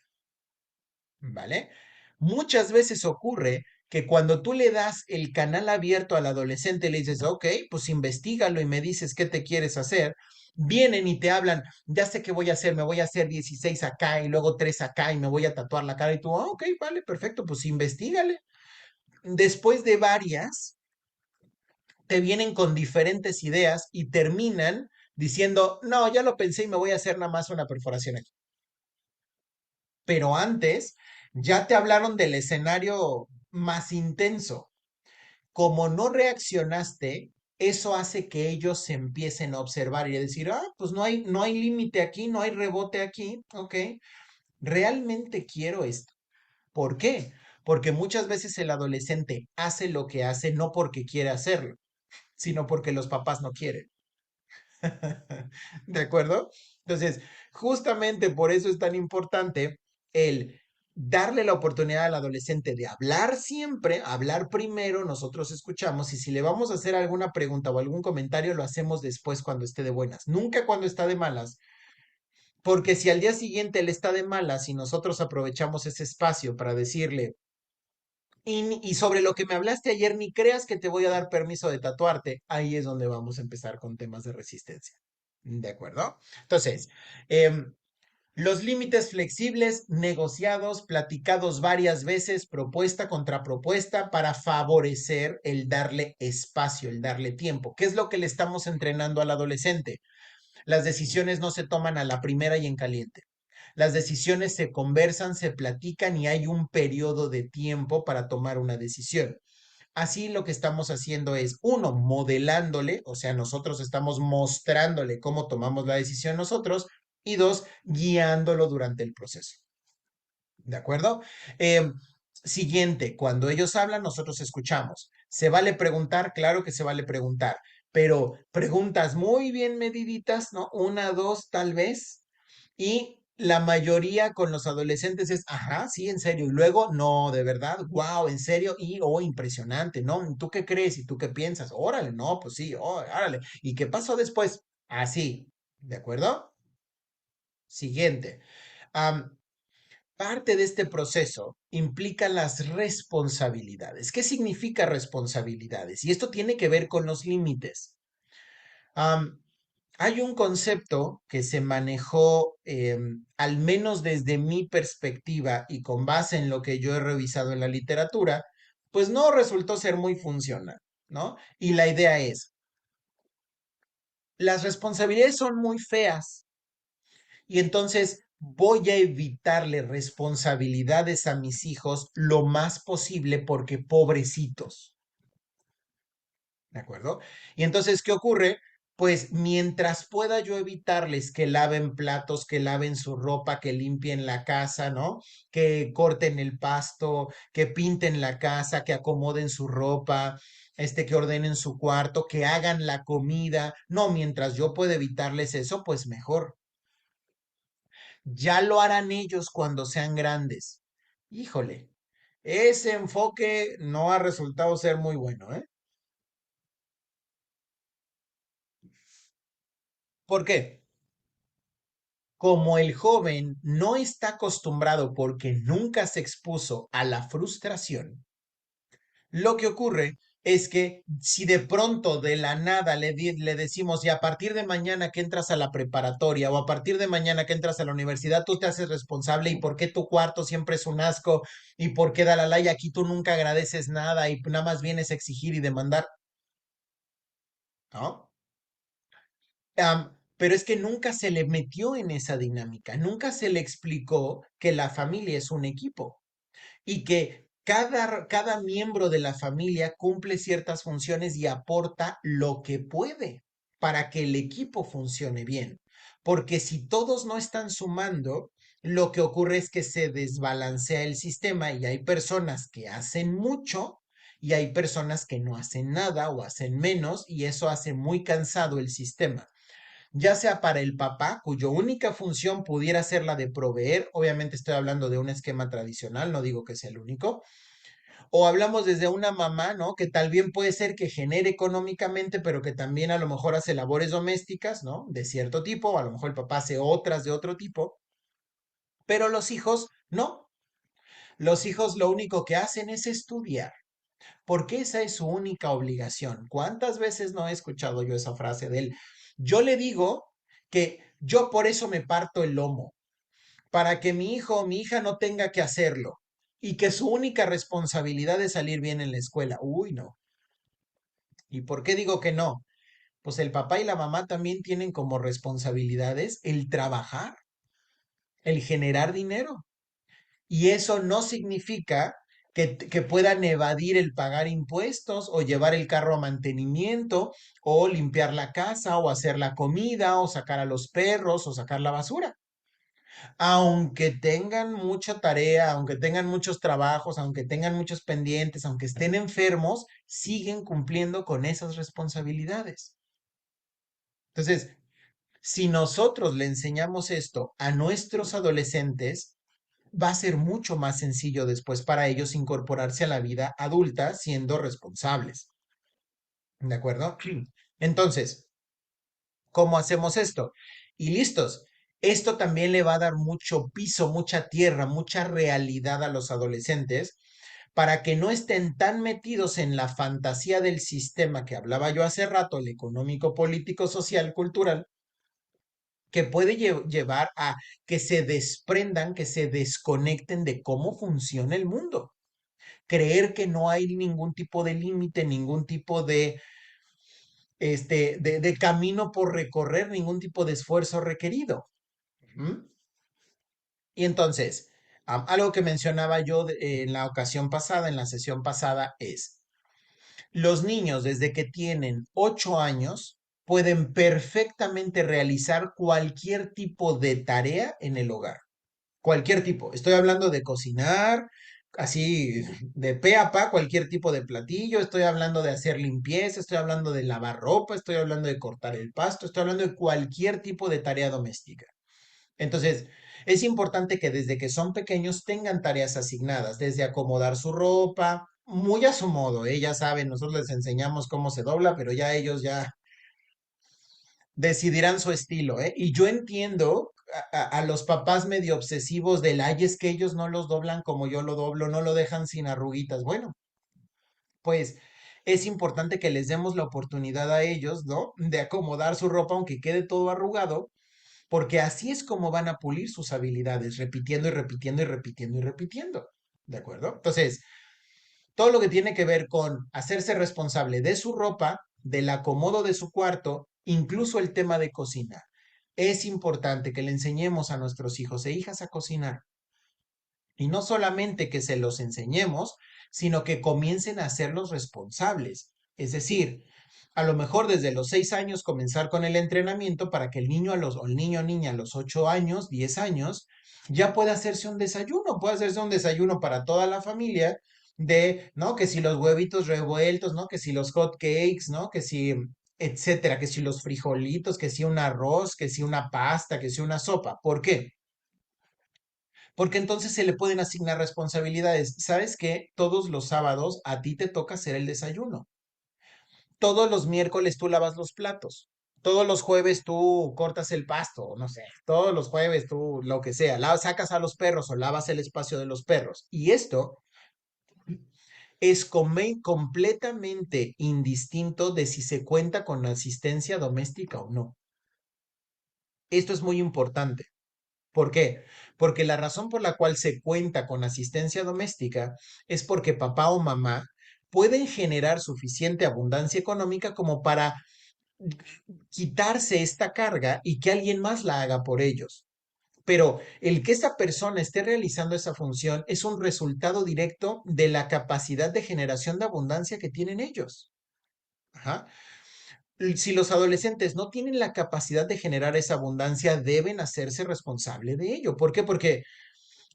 ¿Vale? Muchas veces ocurre que cuando tú le das el canal abierto al adolescente, le dices, ok, pues investigalo y me dices qué te quieres hacer, vienen y te hablan, ya sé qué voy a hacer, me voy a hacer 16 acá y luego 3 acá y me voy a tatuar la cara y tú, ok, vale, perfecto, pues investigale. Después de varias, te vienen con diferentes ideas y terminan diciendo, no, ya lo pensé y me voy a hacer nada más una perforación aquí. Pero antes ya te hablaron del escenario más intenso. Como no reaccionaste, eso hace que ellos se empiecen a observar y a decir, ah, pues no hay límite aquí, no hay rebote aquí, ok, realmente quiero esto. ¿Por qué? Porque muchas veces el adolescente hace lo que hace no porque quiere hacerlo, sino porque los papás no quieren. ¿De acuerdo? Entonces, justamente por eso es tan importante el darle la oportunidad al adolescente de hablar siempre, hablar primero, nosotros escuchamos y si le vamos a hacer alguna pregunta o algún comentario, lo hacemos después cuando esté de buenas, nunca cuando está de malas, porque si al día siguiente él está de malas y nosotros aprovechamos ese espacio para decirle, y sobre lo que me hablaste ayer, ni creas que te voy a dar permiso de tatuarte, ahí es donde vamos a empezar con temas de resistencia. ¿De acuerdo? Entonces, los límites flexibles, negociados, platicados varias veces, propuesta contra propuesta, para favorecer el darle espacio, el darle tiempo. ¿Qué es lo que le estamos entrenando al adolescente? Las decisiones no se toman a la primera y en caliente. Las decisiones se conversan, se platican y hay un periodo de tiempo para tomar una decisión. Así lo que estamos haciendo es, uno, modelándole, o sea, nosotros estamos mostrándole cómo tomamos la decisión nosotros, y dos, guiándolo durante el proceso. ¿De acuerdo? Siguiente, cuando ellos hablan, nosotros escuchamos. ¿Se vale preguntar? Claro que se vale preguntar, pero preguntas muy bien mediditas, ¿no? Una, dos, tal vez, y La mayoría con los adolescentes es, ajá, sí, en serio. Y luego, no, de verdad, wow, en serio. Y, oh, impresionante, ¿no? ¿Tú qué crees? ¿Y tú qué piensas? Órale, no, pues sí, oh, órale. ¿Y qué pasó después? Así, ¿de acuerdo? Siguiente. Am, Parte de este proceso implica las responsabilidades. ¿Qué significa responsabilidades? Y esto tiene que ver con los límites. Am, Hay un concepto que se manejó, al menos desde mi perspectiva y con base en lo que yo he revisado en la literatura, pues no resultó ser muy funcional, ¿no? Y la idea es, las responsabilidades son muy feas y entonces voy a evitarle responsabilidades a mis hijos lo más posible porque pobrecitos. ¿De acuerdo? Y entonces, ¿qué ocurre? Pues mientras pueda yo evitarles que laven platos, que laven su ropa, que limpien la casa, ¿no? Que corten el pasto, que pinten la casa, que acomoden su ropa, que ordenen su cuarto, que hagan la comida. No, mientras yo pueda evitarles eso, pues mejor. Ya lo harán ellos cuando sean grandes. Híjole, ese enfoque no ha resultado ser muy bueno, ¿eh? ¿Por qué? Como el joven no está acostumbrado porque nunca se expuso a la frustración, lo que ocurre es que si de pronto de la nada le decimos y a partir de mañana que entras a la preparatoria o a partir de mañana que entras a la universidad, tú te haces responsable y por qué tu cuarto siempre es un asco y por qué Dalalay aquí tú nunca agradeces nada y nada más vienes a exigir y demandar, ¿no? Pero es que nunca se le metió en esa dinámica, nunca se le explicó que la familia es un equipo y que cada miembro de la familia cumple ciertas funciones y aporta lo que puede para que el equipo funcione bien. Porque si todos no están sumando, lo que ocurre es que se desbalancea el sistema y hay personas que hacen mucho y hay personas que no hacen nada o hacen menos y eso hace muy cansado el sistema, ya sea para el papá, cuya única función pudiera ser la de proveer, obviamente estoy hablando de un esquema tradicional, no digo que sea el único, o hablamos desde una mamá, ¿no? Que tal bien puede ser que genere económicamente, pero que también a lo mejor hace labores domésticas, ¿no? De cierto tipo, o a lo mejor el papá hace otras de otro tipo, pero los hijos no. Los hijos lo único que hacen es estudiar, porque esa es su única obligación. ¿Cuántas veces no he escuchado yo esa frase de él? Yo le digo que yo por eso me parto el lomo, para que mi hijo o mi hija no tenga que hacerlo y que su única responsabilidad es salir bien en la escuela. Uy, no. ¿Y por qué digo que no? Pues el papá y la mamá también tienen como responsabilidades el trabajar, el generar dinero. Y eso no significa que puedan evadir el pagar impuestos o llevar el carro a mantenimiento o limpiar la casa o hacer la comida o sacar a los perros o sacar la basura. Aunque tengan mucha tarea, aunque tengan muchos trabajos, aunque tengan muchos pendientes, aunque estén enfermos, siguen cumpliendo con esas responsabilidades. Entonces, si nosotros le enseñamos esto a nuestros adolescentes, va a ser mucho más sencillo después para ellos incorporarse a la vida adulta siendo responsables. ¿De acuerdo? Entonces, ¿cómo hacemos esto? Y listos. Esto también le va a dar mucho piso, mucha tierra, mucha realidad a los adolescentes para que no estén tan metidos en la fantasía del sistema que hablaba yo hace rato, el económico, político, social, cultural, que puede llevar a que se desprendan, que se desconecten de cómo funciona el mundo. Creer que no hay ningún tipo de límite, ningún tipo de camino por recorrer, ningún tipo de esfuerzo requerido. ¿Mm? Y entonces, algo que mencionaba yo en la ocasión pasada, en la sesión pasada, es, los niños desde que tienen 8 años pueden perfectamente realizar cualquier tipo de tarea en el hogar. Cualquier tipo. Estoy hablando de cocinar, así de pe a pa, cualquier tipo de platillo. Estoy hablando de hacer limpieza, estoy hablando de lavar ropa, estoy hablando de cortar el pasto, estoy hablando de cualquier tipo de tarea doméstica. Entonces, Es importante que desde que son pequeños tengan tareas asignadas, desde acomodar su ropa, muy a su modo, ¿eh? Ya saben, nosotros les enseñamos cómo se dobla, pero ya ellos ya decidirán su estilo, ¿eh? Y yo entiendo a los papás medio obsesivos del, ay, es que ellos no los doblan como yo lo doblo, no lo dejan sin arruguitas. Bueno, pues es importante que les demos la oportunidad a ellos, ¿no? De acomodar su ropa aunque quede todo arrugado, porque así es como van a pulir sus habilidades, repitiendo y repitiendo y repitiendo y repitiendo. ¿De acuerdo? Entonces, todo lo que tiene que ver con hacerse responsable de su ropa, del acomodo de su cuarto, incluso el tema de cocinar. Es importante que le enseñemos a nuestros hijos e hijas a cocinar. Y no solamente que se los enseñemos, sino que comiencen a hacerlos responsables. Es decir, a lo mejor desde los 6 años comenzar con el entrenamiento para que el niño o el niño o niña a los 8 años, 10 años, ya pueda hacerse un desayuno, puede hacerse un desayuno para toda la familia de, ¿no? Que si los huevitos revueltos, ¿no? Que si los hot cakes, ¿no? Que si, etcétera, que si los frijolitos, que si un arroz, que si una pasta, que si una sopa. ¿Por qué? Porque entonces se le pueden asignar responsabilidades. ¿Sabes qué? Todos los sábados a ti te toca hacer el desayuno. Todos los miércoles tú lavas los platos. Todos los jueves tú cortas el pasto, no sé. Todos los jueves tú lo que sea, sacas a los perros o lavas el espacio de los perros. Y esto es completamente indistinto de si se cuenta con asistencia doméstica o no. Esto es muy importante. ¿Por qué? Porque la razón por la cual se cuenta con asistencia doméstica es porque papá o mamá pueden generar suficiente abundancia económica como para quitarse esta carga y que alguien más la haga por ellos. Pero el que esa persona esté realizando esa función es un resultado directo de la capacidad de generación de abundancia que tienen ellos. Ajá. Si los adolescentes no tienen la capacidad de generar esa abundancia, deben hacerse responsable de ello. ¿Por qué? Porque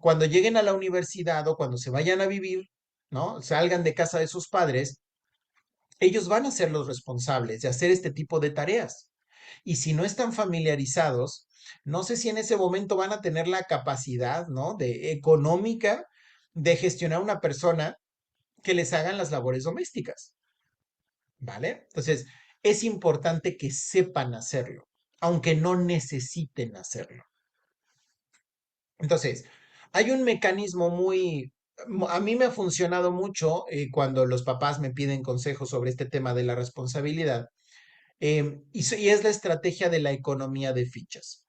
cuando lleguen a la universidad o cuando se vayan a vivir, ¿no? Salgan de casa de sus padres, ellos van a ser los responsables de hacer este tipo de tareas. Y si no están familiarizados, no sé si en ese momento van a tener la capacidad, ¿no? De económica de gestionar una persona que les hagan las labores domésticas, ¿vale? Entonces, es importante que sepan hacerlo, aunque no necesiten hacerlo. Entonces, hay un mecanismo a mí me ha funcionado mucho cuando los papás me piden consejos sobre este tema de la responsabilidad, y es la estrategia de la economía de fichas.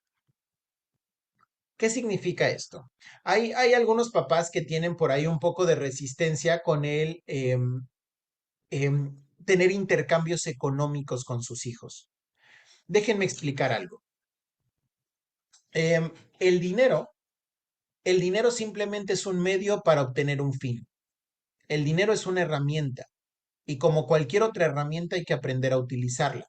¿Qué significa esto? Hay algunos papás que tienen por ahí un poco de resistencia con el tener intercambios económicos con sus hijos. Déjenme explicar algo. Em, el dinero, el dinero simplemente es un medio para obtener un fin. El dinero es una herramienta y como cualquier otra herramienta hay que aprender a utilizarla.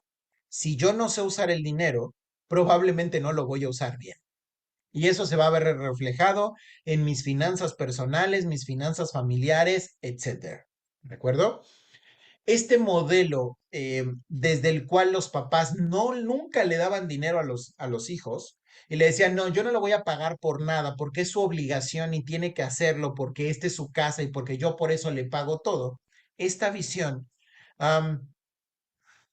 Si yo no sé usar el dinero, probablemente no lo voy a usar bien. Y eso se va a ver reflejado en mis finanzas personales, mis finanzas familiares, etcétera. ¿De acuerdo? Este modelo desde el cual los papás nunca le daban dinero a los hijos y le decían, no, yo no lo voy a pagar por nada porque es su obligación y tiene que hacerlo porque esta es su casa y porque yo por eso le pago todo. Esta visión, um,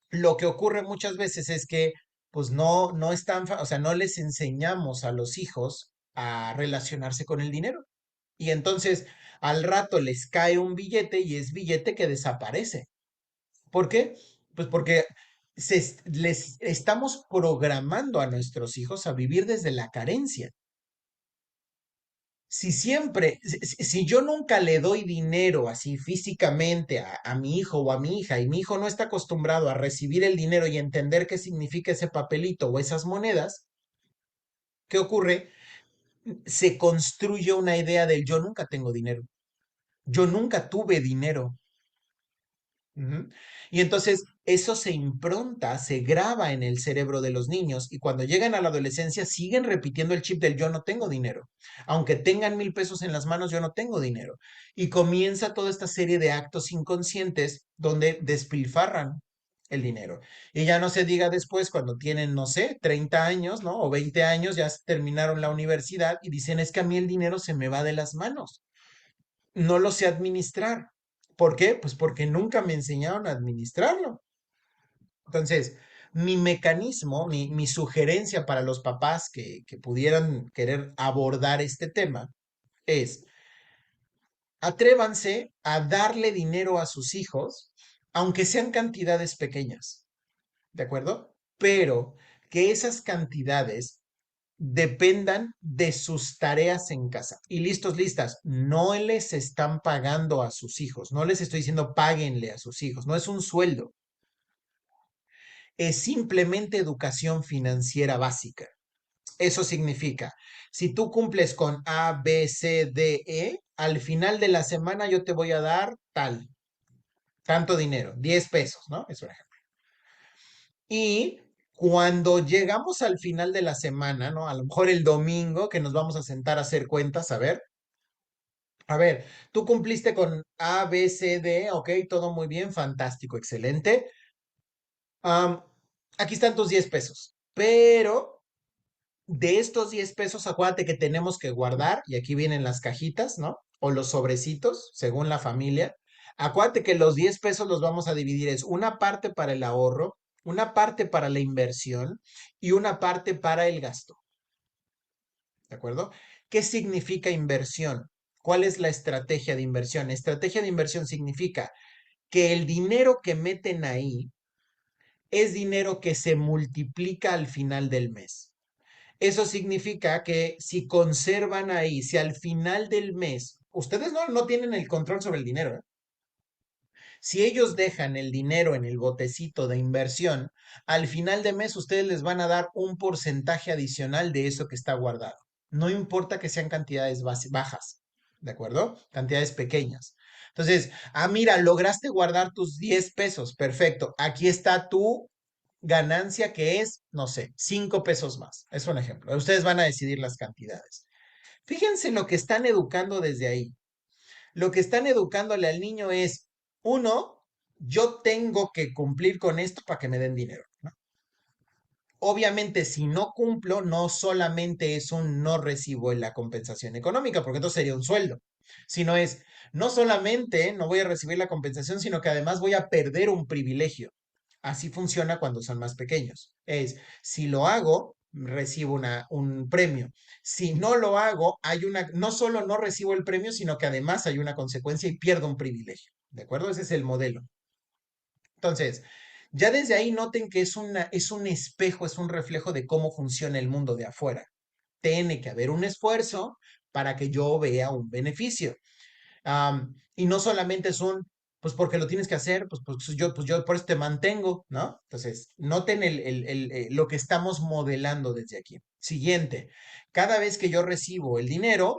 lo que ocurre muchas veces es que pues no están, o sea, no les enseñamos a los hijos a relacionarse con el dinero. Y entonces al rato les cae un billete y es billete que desaparece. ¿Por qué? Pues porque les estamos programando a nuestros hijos a vivir desde la carencia. Si yo nunca le doy dinero así físicamente a mi hijo o a mi hija y mi hijo no está acostumbrado a recibir el dinero y entender qué significa ese papelito o esas monedas, ¿qué ocurre? Se construye una idea del yo nunca tengo dinero, yo nunca tuve dinero. Ujú. Y entonces eso se impronta, se graba en el cerebro de los niños y cuando llegan a la adolescencia siguen repitiendo el chip del yo no tengo dinero. Aunque tengan 1,000 pesos en las manos, yo no tengo dinero. Y comienza toda esta serie de actos inconscientes donde despilfarran el dinero. Y ya no se diga después cuando tienen, no sé, 30 años, ¿no? O 20 años, ya terminaron la universidad y dicen, es que a mí el dinero se me va de las manos. No lo sé administrar. ¿Por qué? Pues porque nunca me enseñaron a administrarlo. Entonces, mi mecanismo, mi sugerencia para los papás que pudieran querer abordar este tema es, atrévanse a darle dinero a sus hijos, aunque sean cantidades pequeñas, ¿de acuerdo? Pero que esas cantidades dependan de sus tareas en casa. Y listos, listas, no les están pagando a sus hijos, no les estoy diciendo páguenle a sus hijos, no es un sueldo, es simplemente educación financiera básica. Eso significa, si tú cumples con A, B, C, D, E, al final de la semana yo te voy a dar tanto dinero, 10 pesos, ¿no? Es un ejemplo. Y cuando llegamos al final de la semana, ¿no? A lo mejor el domingo que nos vamos a sentar a hacer cuentas, a ver, tú cumpliste con A, B, C, D, ok, todo muy bien, fantástico, excelente. Am, aquí están tus 10 pesos, pero de estos 10 pesos, acuérdate que tenemos que guardar, y aquí vienen las cajitas, ¿no? O los sobrecitos, según la familia. Acuérdate que los 10 pesos los vamos a dividir, es una parte para el ahorro, una parte para la inversión y una parte para el gasto, ¿de acuerdo? ¿Qué significa inversión? ¿Cuál es la estrategia de inversión? Estrategia de inversión significa que el dinero que meten ahí es dinero que se multiplica al final del mes. Eso significa que si conservan ahí, si al final del mes, ustedes no tienen el control sobre el dinero, ¿eh? Si ellos dejan el dinero en el botecito de inversión, al final de mes ustedes les van a dar un porcentaje adicional de eso que está guardado. No importa que sean cantidades bajas, ¿de acuerdo? Cantidades pequeñas. Entonces, mira, lograste guardar tus 10 pesos, perfecto. Aquí está tu ganancia que es, no sé, 5 pesos más. Es un ejemplo. Ustedes van a decidir las cantidades. Fíjense lo que están educando desde ahí. Lo que están educándole al niño es, uno, yo tengo que cumplir con esto para que me den dinero, ¿no? Obviamente, si no cumplo, no solamente es un no recibo la compensación económica, porque entonces sería un sueldo, sino es, no solamente no voy a recibir la compensación, sino que además voy a perder un privilegio. Así funciona cuando son más pequeños. Es, si lo hago, recibo un premio. Si no lo hago, no solo no recibo el premio, sino que además hay una consecuencia y pierdo un privilegio. ¿De acuerdo? Ese es el modelo. Entonces, ya desde ahí noten que es un espejo, es un reflejo de cómo funciona el mundo de afuera. Tiene que haber un esfuerzo para que yo vea un beneficio. Y no solamente es pues porque lo tienes que hacer, pues yo por eso te mantengo, ¿no? Entonces, noten lo que estamos modelando desde aquí. Siguiente, cada vez que yo recibo el dinero,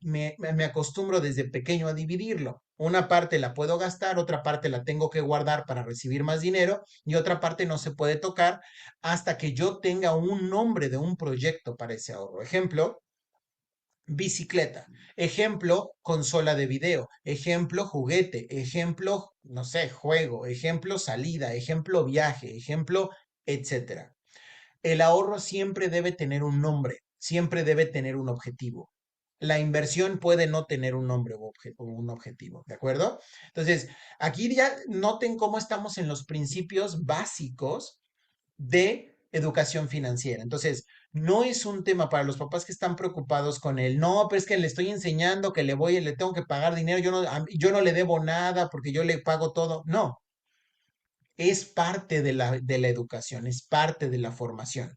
me acostumbro desde pequeño a dividirlo. Una parte la puedo gastar, otra parte la tengo que guardar para recibir más dinero y otra parte no se puede tocar hasta que yo tenga un nombre de un proyecto para ese ahorro. Ejemplo, bicicleta, ejemplo, consola de video, ejemplo, juguete, ejemplo, no sé, juego, ejemplo, salida, ejemplo, viaje, ejemplo, etcétera. El ahorro siempre debe tener un nombre, siempre debe tener un objetivo. La inversión puede no tener un nombre o un objetivo, ¿de acuerdo? Entonces, aquí ya noten cómo estamos en los principios básicos de educación financiera. Entonces, no es un tema para los papás que están preocupados con el, no, pero es que le estoy enseñando que le tengo que pagar dinero, yo no le debo nada porque yo le pago todo. No, es parte de la educación, es parte de la formación.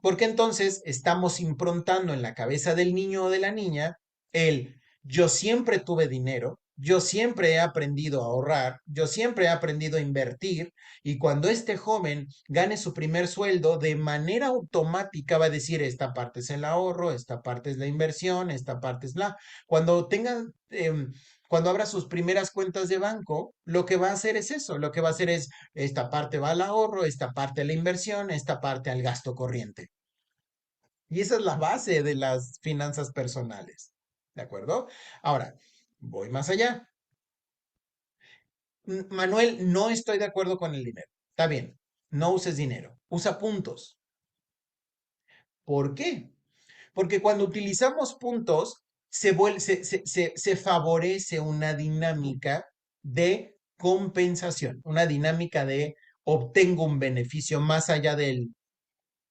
Porque entonces estamos improntando en la cabeza del niño o de la niña el yo siempre tuve dinero, yo siempre he aprendido a ahorrar, yo siempre he aprendido a invertir y cuando este joven gane su primer sueldo, de manera automática va a decir esta parte es el ahorro, esta parte es la inversión, esta parte es la... Cuando tengan... cuando abra sus primeras cuentas de banco, lo que va a hacer es eso, lo que va a hacer es esta parte va al ahorro, esta parte a la inversión, esta parte al gasto corriente. Y esa es la base de las finanzas personales. ¿De acuerdo? Ahora, voy más allá. Manuel, no estoy de acuerdo con el dinero. Está bien, no uses dinero, usa puntos. ¿Por qué? Porque cuando utilizamos puntos, se favorece una dinámica de compensación, una dinámica de obtengo un beneficio más allá del,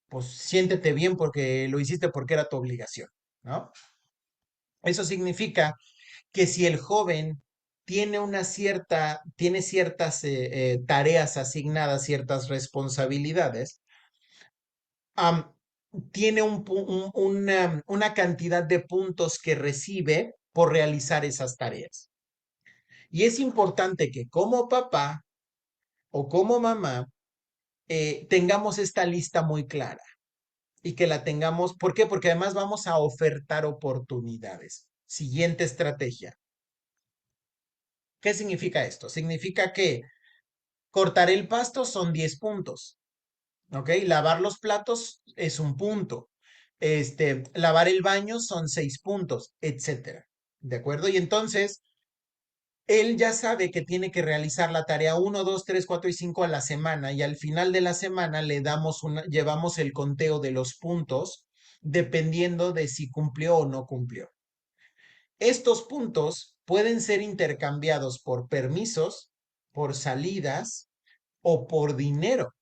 pues siéntete bien porque lo hiciste porque era tu obligación, ¿no? Eso significa que si el joven tiene ciertas tareas asignadas, ciertas responsabilidades, am, tiene una cantidad de puntos que recibe por realizar esas tareas. Y es importante que como papá o como mamá tengamos esta lista muy clara y que la tengamos. ¿Por qué? Porque además vamos a ofertar oportunidades. Siguiente estrategia. ¿Qué significa esto? Significa que cortar el pasto son 10 puntos. ¿Ok? Lavar los platos es un punto. Lavar el baño son 6 puntos, etcétera. ¿De acuerdo? Y entonces, él ya sabe que tiene que realizar la tarea 1, 2, 3, 4 y 5 a la semana y al final de la semana llevamos el conteo de los puntos dependiendo de si cumplió o no cumplió. Estos puntos pueden ser intercambiados por permisos, por salidas o por dinero.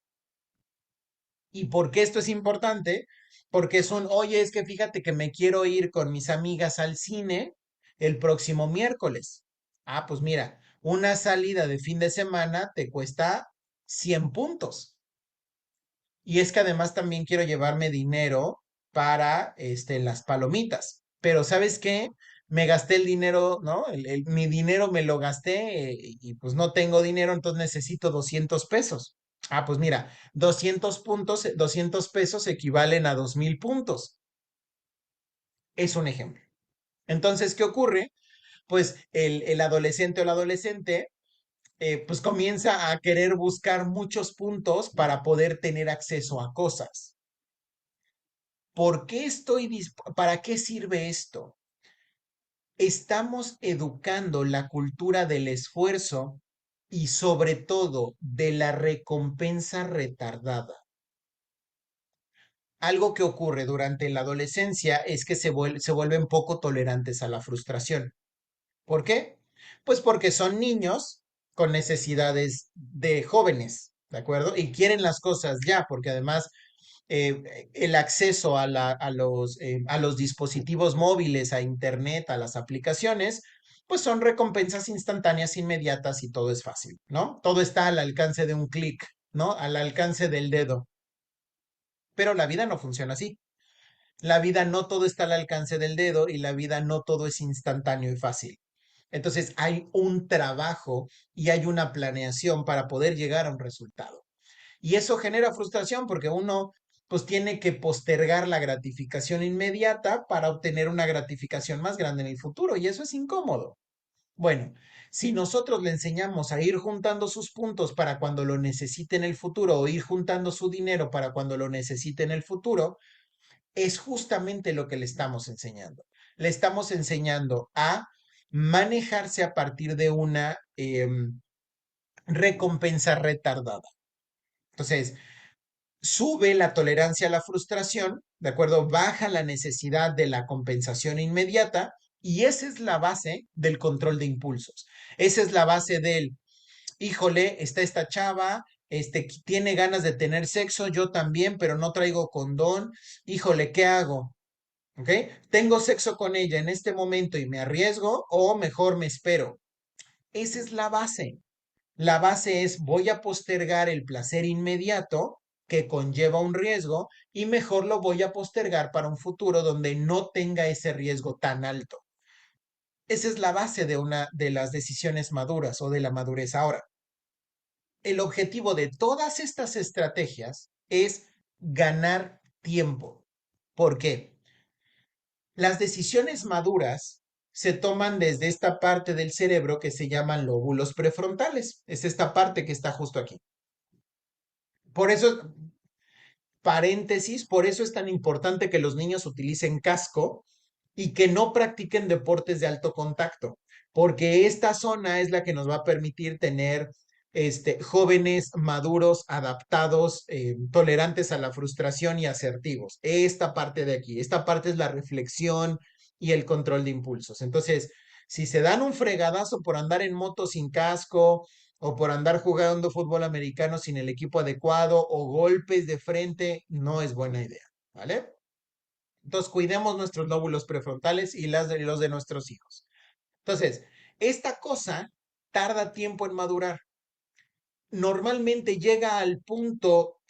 ¿Y por qué esto es importante? Porque oye, es que fíjate que me quiero ir con mis amigas al cine el próximo miércoles. Ah, pues mira, una salida de fin de semana te cuesta 100 puntos. Y es que además también quiero llevarme dinero para las palomitas. Pero ¿sabes qué? Me gasté el dinero, ¿no? Mi dinero me lo gasté y pues no tengo dinero, entonces necesito 200 pesos. Ah, pues mira, 200 puntos, 200 pesos equivalen a 2000 puntos. Es un ejemplo. Entonces, ¿qué ocurre? Pues el adolescente o la adolescente pues comienza a querer buscar muchos puntos para poder tener acceso a cosas. ¿Por qué para qué sirve esto? Estamos educando la cultura del esfuerzo y sobre todo de la recompensa retardada. Algo que ocurre durante la adolescencia es que se vuelven poco tolerantes a la frustración. ¿Por qué? Pues porque son niños con necesidades de jóvenes, ¿de acuerdo? Y quieren las cosas ya, porque además el acceso a los dispositivos móviles, a Internet, a las aplicaciones, pues son recompensas instantáneas, inmediatas y todo es fácil, ¿no? Todo está al alcance de un clic, ¿no? Al alcance del dedo. Pero la vida no funciona así. La vida no todo está al alcance del dedo y la vida no todo es instantáneo y fácil. Entonces hay un trabajo y hay una planeación para poder llegar a un resultado. Y eso genera frustración porque uno pues tiene que postergar la gratificación inmediata para obtener una gratificación más grande en el futuro y eso es incómodo. Bueno, si nosotros le enseñamos a ir juntando sus puntos para cuando lo necesite en el futuro o ir juntando su dinero para cuando lo necesite en el futuro, es justamente lo que le estamos enseñando. Le estamos enseñando a manejarse a partir de una recompensa retardada. Entonces, sube la tolerancia a la frustración, ¿de acuerdo? Baja la necesidad de la compensación inmediata y esa es la base del control de impulsos. Esa es la base del, híjole, está esta chava, tiene ganas de tener sexo, yo también, pero no traigo condón, híjole, ¿qué hago? ¿Ok? ¿Tengo sexo con ella en este momento y me arriesgo o mejor me espero? Esa es la base. La base es voy a postergar el placer inmediato que conlleva un riesgo y mejor lo voy a postergar para un futuro donde no tenga ese riesgo tan alto. Esa es la base de una de las decisiones maduras o de la madurez. Ahora, el objetivo de todas estas estrategias es ganar tiempo. ¿Por qué? Las decisiones maduras se toman desde esta parte del cerebro que se llaman lóbulos prefrontales. Es esta parte que está justo aquí. Por eso, paréntesis, por eso es tan importante que los niños utilicen casco y que no practiquen deportes de alto contacto, porque esta zona es la que nos va a permitir tener jóvenes, maduros, adaptados, tolerantes a la frustración y asertivos. Esta parte de aquí, esta parte es la reflexión y el control de impulsos. Entonces, si se dan un fregadazo por andar en moto sin casco o por andar jugando fútbol americano sin el equipo adecuado o golpes de frente, no es buena idea, ¿vale? Entonces, cuidemos nuestros lóbulos prefrontales y los de nuestros hijos. Entonces, esta cosa tarda tiempo en madurar. Normalmente llega al punto,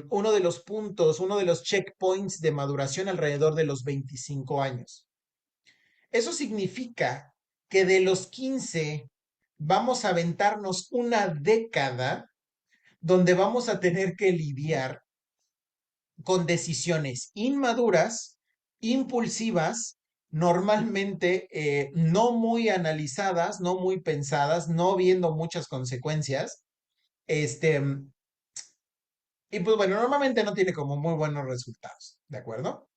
uno de los puntos, uno de los checkpoints de maduración alrededor de los 25 años. Eso significa que de los 15 vamos a aventarnos una década donde vamos a tener que lidiar con decisiones inmaduras, impulsivas, normalmente no muy analizadas, no muy pensadas, no viendo muchas consecuencias. Este, y pues bueno, normalmente no tiene como muy buenos resultados, ¿de acuerdo?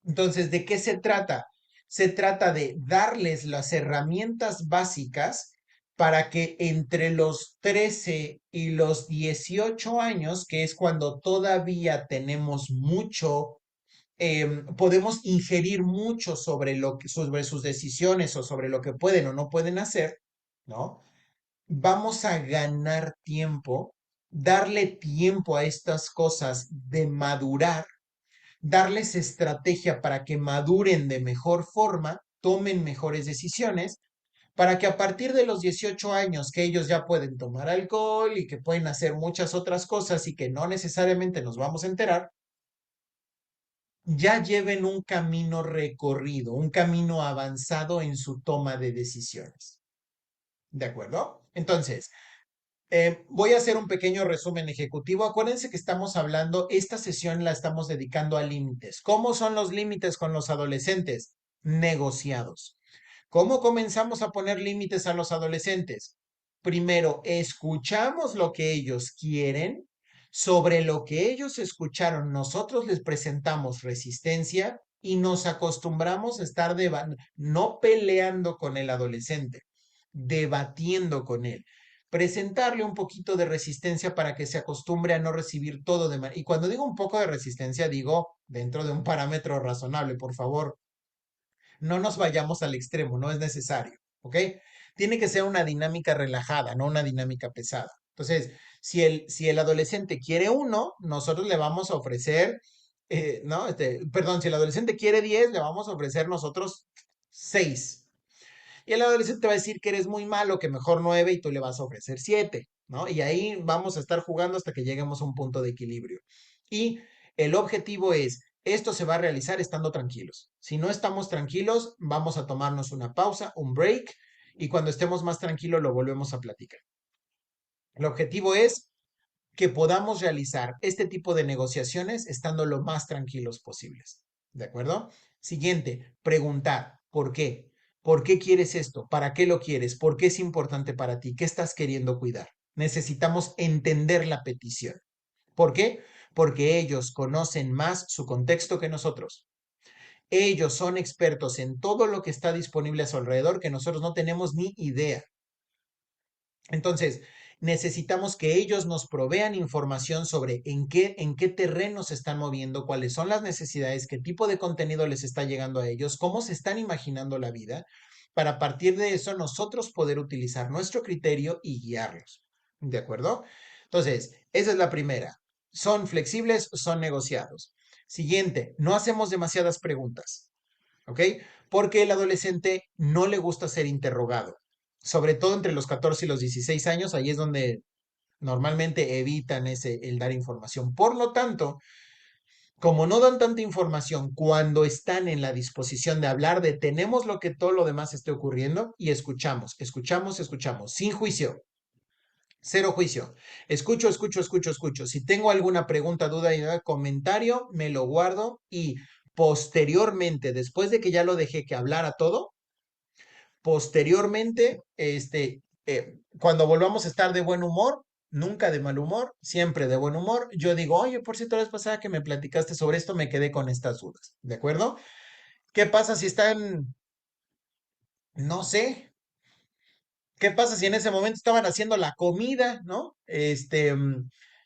Entonces, ¿de qué se trata? Se trata de darles las herramientas básicas para que entre los 13 y los 18 años, que es cuando todavía tenemos mucho, podemos ingerir mucho sobre sobre sus decisiones o sobre lo que pueden o no pueden hacer, ¿no? Vamos a ganar tiempo, darle tiempo a estas cosas de madurar, darles estrategia para que maduren de mejor forma, tomen mejores decisiones, para que a partir de los 18 años que ellos ya pueden tomar alcohol y que pueden hacer muchas otras cosas y que no necesariamente nos vamos a enterar, ya lleven un camino recorrido, un camino avanzado en su toma de decisiones. ¿De acuerdo? Entonces, voy a hacer un pequeño resumen ejecutivo. Acuérdense que estamos hablando, esta sesión la estamos dedicando a límites. ¿Cómo son los límites con los adolescentes? Negociados. ¿Cómo comenzamos a poner límites a los adolescentes? Primero, escuchamos lo que ellos quieren. Sobre lo que ellos escucharon, nosotros les presentamos resistencia y nos acostumbramos a estar no peleando con el adolescente, debatiendo con él, presentarle un poquito de resistencia para que se acostumbre a no recibir todo de manera. Y cuando digo un poco de resistencia, digo dentro de un parámetro razonable, por favor, no nos vayamos al extremo, no es necesario, ¿ok? Tiene que ser una dinámica relajada, no una dinámica pesada. Entonces, si el adolescente quiere uno, nosotros le vamos a ofrecer, ¿no? Perdón, si el adolescente quiere 10, le vamos a ofrecer nosotros 6. Y el adolescente va a decir que eres muy malo, que mejor 9 y tú le vas a ofrecer 7, ¿no? Y ahí vamos a estar jugando hasta que lleguemos a un punto de equilibrio. Y el objetivo es, esto se va a realizar estando tranquilos. Si no estamos tranquilos, vamos a tomarnos una pausa, un break, y cuando estemos más tranquilos lo volvemos a platicar. El objetivo es que podamos realizar este tipo de negociaciones estando lo más tranquilos posibles. ¿De acuerdo? Siguiente, preguntar, ¿por qué? ¿Por qué quieres esto? ¿Para qué lo quieres? ¿Por qué es importante para ti? ¿Qué estás queriendo cuidar? Necesitamos entender la petición. ¿Por qué? Porque ellos conocen más su contexto que nosotros. Ellos son expertos en todo lo que está disponible a su alrededor que nosotros no tenemos ni idea. Entonces, necesitamos que ellos nos provean información sobre en qué terreno se están moviendo, cuáles son las necesidades, qué tipo de contenido les está llegando a ellos, cómo se están imaginando la vida, para a partir de eso nosotros poder utilizar nuestro criterio y guiarlos. ¿De acuerdo? Entonces, esa es la primera. Son flexibles, son negociados. Siguiente, no hacemos demasiadas preguntas. ¿Ok? Porque el adolescente no le gusta ser interrogado, sobre todo entre los 14 y los 16 años, ahí es donde normalmente evitan el dar información. Por lo tanto, como no dan tanta información, cuando están en la disposición de hablar, detenemos lo que todo lo demás esté ocurriendo y escuchamos, escuchamos, escuchamos, sin juicio. Cero juicio. Escucho, escucho, escucho, escucho. Si tengo alguna pregunta, duda y comentario, me lo guardo y posteriormente, después de que ya lo dejé que hablara todo, posteriormente, cuando volvamos a estar de buen humor, nunca de mal humor, siempre de buen humor, yo digo, oye, por cierto, la vez pasada que me platicaste sobre esto, me quedé con estas dudas, ¿de acuerdo? ¿Qué pasa si están, no sé, ¿Qué pasa si en ese momento estaban haciendo la comida, ¿no?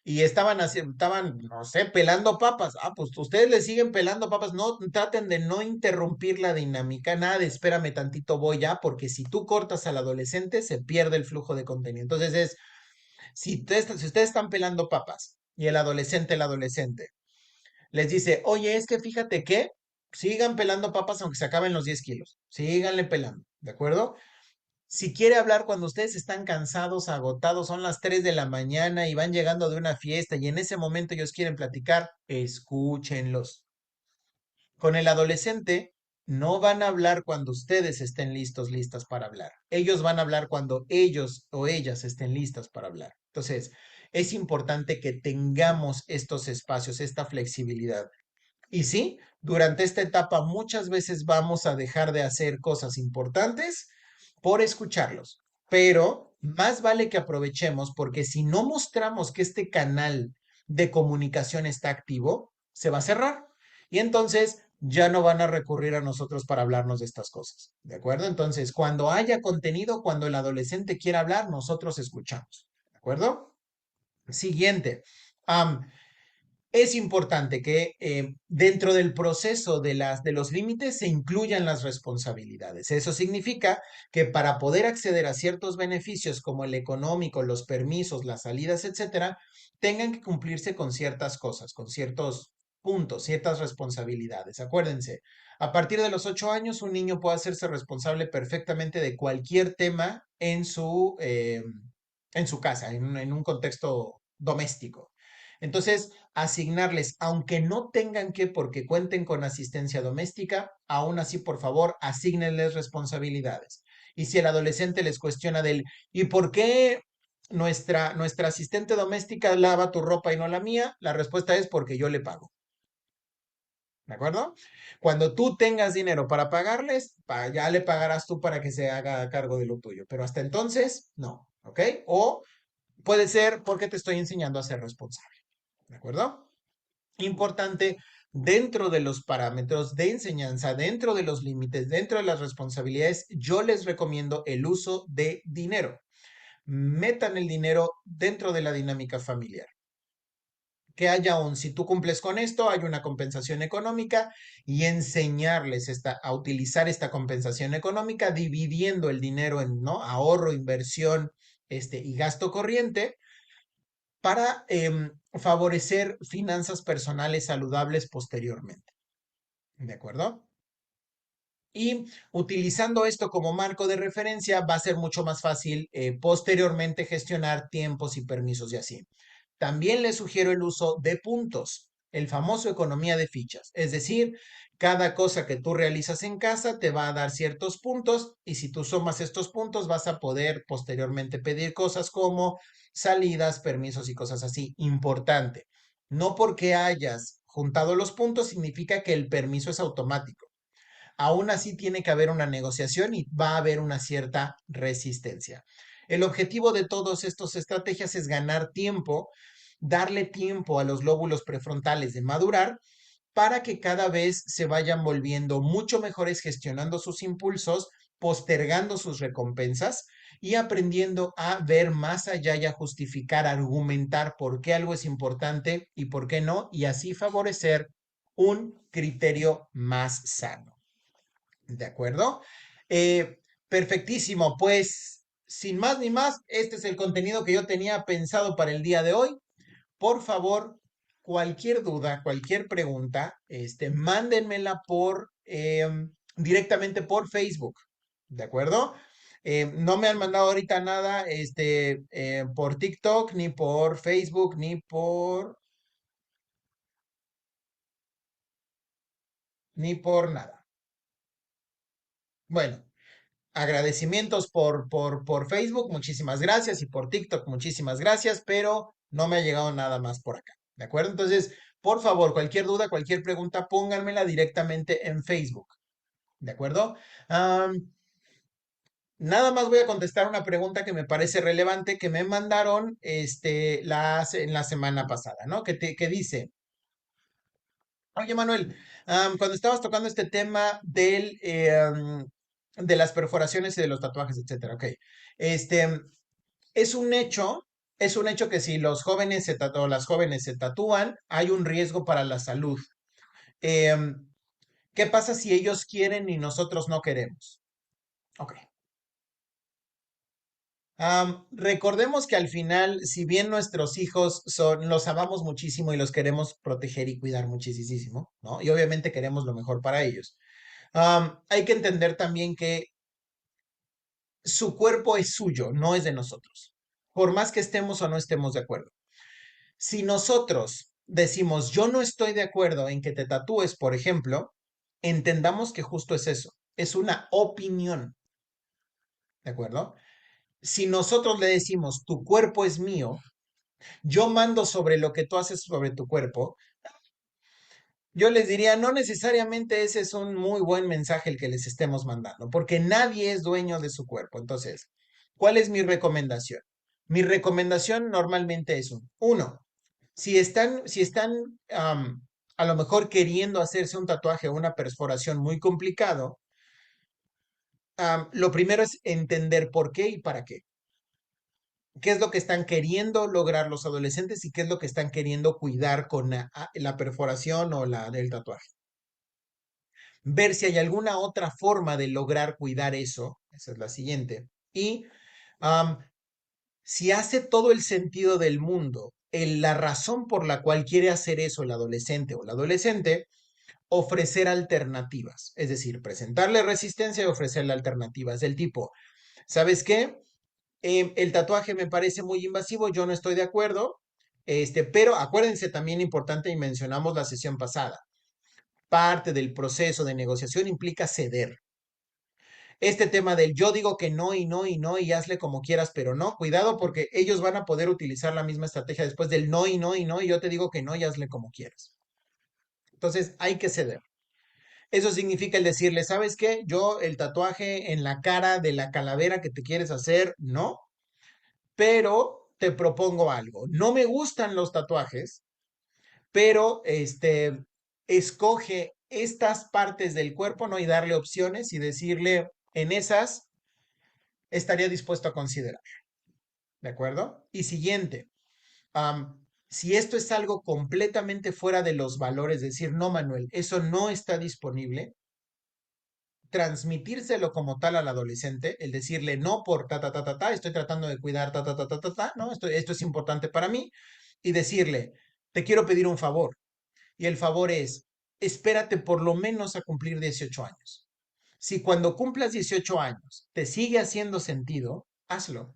Y estaban, no sé, pelando papas. Ah, pues ustedes le siguen pelando papas. No, traten de no interrumpir la dinámica. Nada de espérame tantito, voy ya, porque si tú cortas al adolescente, se pierde el flujo de contenido. Entonces si ustedes están pelando papas y el adolescente, les dice, oye, es que fíjate que sigan pelando papas aunque se acaben los 10 kilos. Síganle pelando, ¿de acuerdo? Si quiere hablar cuando ustedes están cansados, agotados, son las 3 de la mañana y van llegando de una fiesta y en ese momento ellos quieren platicar, escúchenlos. Con el adolescente no van a hablar cuando ustedes estén listos, listas para hablar. Ellos van a hablar cuando ellos o ellas estén listas para hablar. Entonces, es importante que tengamos estos espacios, esta flexibilidad. Y sí, durante esta etapa muchas veces vamos a dejar de hacer cosas importantes por escucharlos, pero más vale que aprovechemos porque si no mostramos que este canal de comunicación está activo, se va a cerrar y entonces ya no van a recurrir a nosotros para hablarnos de estas cosas, ¿de acuerdo? Entonces, cuando haya contenido, cuando el adolescente quiera hablar, nosotros escuchamos, ¿de acuerdo? Siguiente. Am, es importante que dentro del proceso de los límites se incluyan las responsabilidades. Eso significa que para poder acceder a ciertos beneficios como el económico, los permisos, las salidas, etcétera, tengan que cumplirse con ciertas cosas, con ciertos puntos, ciertas responsabilidades. Acuérdense, a partir de los 8 años, un niño puede hacerse responsable perfectamente de cualquier tema en su casa, en un contexto doméstico. Entonces, asignarles, aunque no tengan que, porque cuenten con asistencia doméstica, aún así, por favor, asignenles responsabilidades. Y si el adolescente les cuestiona del, ¿y por qué nuestra asistente doméstica lava tu ropa y no la mía? La respuesta es porque yo le pago. ¿De acuerdo? Cuando tú tengas dinero para pagarles, ya le pagarás tú para que se haga cargo de lo tuyo. Pero hasta entonces, no. ¿Ok? O puede ser porque te estoy enseñando a ser responsable. ¿De acuerdo? Importante dentro de los parámetros de enseñanza, dentro de los límites, dentro de las responsabilidades, yo les recomiendo el uso de dinero. Metan el dinero dentro de la dinámica familiar. Que haya si tú cumples con esto, hay una compensación económica y enseñarles a utilizar esta compensación económica dividiendo el dinero en, ¿no? Ahorro, inversión, y gasto corriente para favorecer finanzas personales saludables posteriormente. ¿De acuerdo? Y utilizando esto como marco de referencia, va a ser mucho más fácil posteriormente gestionar tiempos y permisos y así. También les sugiero el uso de puntos, el famoso economía de fichas. Es decir, cada cosa que tú realizas en casa te va a dar ciertos puntos y si tú sumas estos puntos vas a poder posteriormente pedir cosas como salidas, permisos y cosas así. Importante. No porque hayas juntado los puntos significa que el permiso es automático. Aún así tiene que haber una negociación y va a haber una cierta resistencia. El objetivo de todas estas estrategias es ganar tiempo, darle tiempo a los lóbulos prefrontales de madurar para que cada vez se vayan volviendo mucho mejores gestionando sus impulsos, postergando sus recompensas y aprendiendo a ver más allá y a justificar, argumentar por qué algo es importante y por qué no, y así favorecer un criterio más sano. ¿De acuerdo? Perfectísimo. Pues, sin más ni más, este es el contenido que yo tenía pensado para el día de hoy. Por favor, cualquier duda, cualquier pregunta, mándenmela directamente por Facebook. ¿De acuerdo? No me han mandado ahorita nada, por TikTok, ni por Facebook, ni por nada. Bueno, agradecimientos por Facebook, muchísimas gracias, y por TikTok, muchísimas gracias, pero no me ha llegado nada más por acá, ¿de acuerdo? Entonces, por favor, cualquier duda, cualquier pregunta, pónganmela directamente en Facebook, ¿de acuerdo? Nada más voy a contestar una pregunta que me parece relevante que me mandaron en la semana pasada, ¿no? Que dice, oye Manuel, cuando estabas tocando este tema de las perforaciones y de los tatuajes, etcétera. Ok. Este, es un hecho, es un hecho que si los jóvenes o las jóvenes se tatúan, hay un riesgo para la salud. Em, ¿Qué pasa si ellos quieren y nosotros no queremos? Ok. Recordemos que al final, si bien nuestros hijos los amamos muchísimo y los queremos proteger y cuidar muchísimo, ¿no? Y obviamente queremos lo mejor para ellos. Hay que entender también que su cuerpo es suyo, no es de nosotros, por más que estemos o no estemos de acuerdo. Si nosotros decimos, yo no estoy de acuerdo en que te tatúes, por ejemplo, entendamos que justo es eso, es una opinión, ¿de acuerdo? Si nosotros le decimos, tu cuerpo es mío, yo mando sobre lo que tú haces sobre tu cuerpo, yo les diría, no necesariamente ese es un muy buen mensaje el que les estemos mandando, porque nadie es dueño de su cuerpo. Entonces, ¿cuál es mi recomendación? Mi recomendación normalmente es uno, si están a lo mejor queriendo hacerse un tatuaje o una perforación muy complicado, lo primero es entender por qué y para qué. ¿Qué es lo que están queriendo lograr los adolescentes y qué es lo que están queriendo cuidar con la perforación o el tatuaje? Ver si hay alguna otra forma de lograr cuidar eso. Esa es la siguiente. Y am, si hace todo el sentido del mundo, la razón por la cual quiere hacer eso el adolescente o la adolescente, ofrecer alternativas. Es decir, presentarle resistencia y ofrecerle alternativas del tipo, ¿sabes qué? El tatuaje me parece muy invasivo, yo no estoy de acuerdo, pero acuérdense también importante y mencionamos la sesión pasada, parte del proceso de negociación implica ceder. Este tema del yo digo que no y no y no y hazle como quieras, pero no, cuidado porque ellos van a poder utilizar la misma estrategia después del no y no y no y yo te digo que no y hazle como quieras. Entonces hay que ceder. Eso significa el decirle, ¿sabes qué? Yo el tatuaje en la cara de la calavera que te quieres hacer, no, pero te propongo algo. No me gustan los tatuajes, pero escoge estas partes del cuerpo, ¿no? Y darle opciones y decirle, en esas estaría dispuesto a considerar, ¿de acuerdo? Y siguiente, si esto es algo completamente fuera de los valores, decir, no, Manuel, eso no está disponible, transmitírselo como tal al adolescente, el decirle no por ta, ta, ta, ta, ta, estoy tratando de cuidar ta, ta, ta, ta, ta, ta, ¿no? Esto es importante para mí, y decirle, te quiero pedir un favor, y el favor es, espérate por lo menos a cumplir 18 años. Si cuando cumplas 18 años te sigue haciendo sentido, hazlo.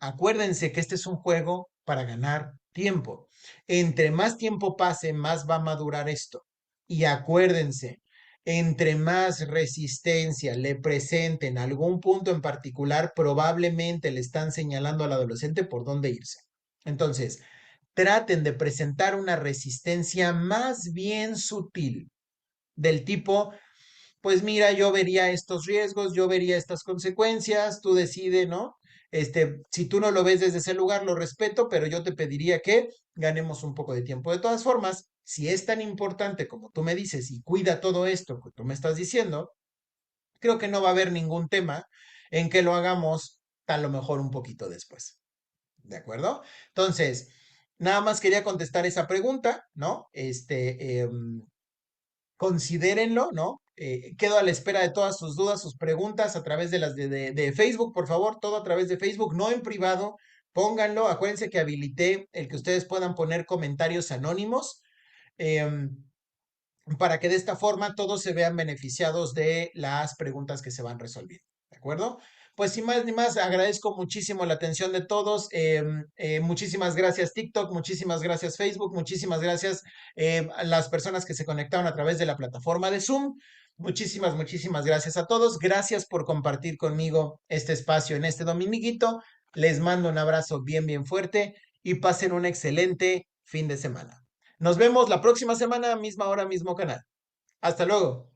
Acuérdense que este es un juego para ganar tiempo. Entre más tiempo pase, más va a madurar esto. Y acuérdense, entre más resistencia le presenten a algún punto en particular, probablemente le están señalando al adolescente por dónde irse. Entonces, traten de presentar una resistencia más bien sutil, del tipo, pues mira, yo vería estos riesgos, yo vería estas consecuencias, tú decide, ¿no? Si tú no lo ves desde ese lugar, lo respeto, pero yo te pediría que ganemos un poco de tiempo. De todas formas, si es tan importante como tú me dices y cuida todo esto que tú me estás diciendo, creo que no va a haber ningún tema en que lo hagamos a lo mejor un poquito después. ¿De acuerdo? Entonces, nada más quería contestar esa pregunta, ¿no? Considérenlo, ¿no? Quedo a la espera de todas sus dudas, sus preguntas a través de las de Facebook, por favor, todo a través de Facebook, no en privado, pónganlo. Acuérdense que habilité el que ustedes puedan poner comentarios anónimos eh, para que de esta forma todos se vean beneficiados de las preguntas que se van resolviendo. ¿De acuerdo? Pues sin más ni más, agradezco muchísimo la atención de todos. Muchísimas gracias TikTok, muchísimas gracias Facebook, muchísimas gracias a las personas que se conectaron a través de la plataforma de Zoom. Muchísimas gracias a todos. Gracias por compartir conmigo este espacio en este dominguito. Les mando un abrazo bien fuerte y pasen un excelente fin de semana. Nos vemos la próxima semana, misma hora, mismo canal. Hasta luego.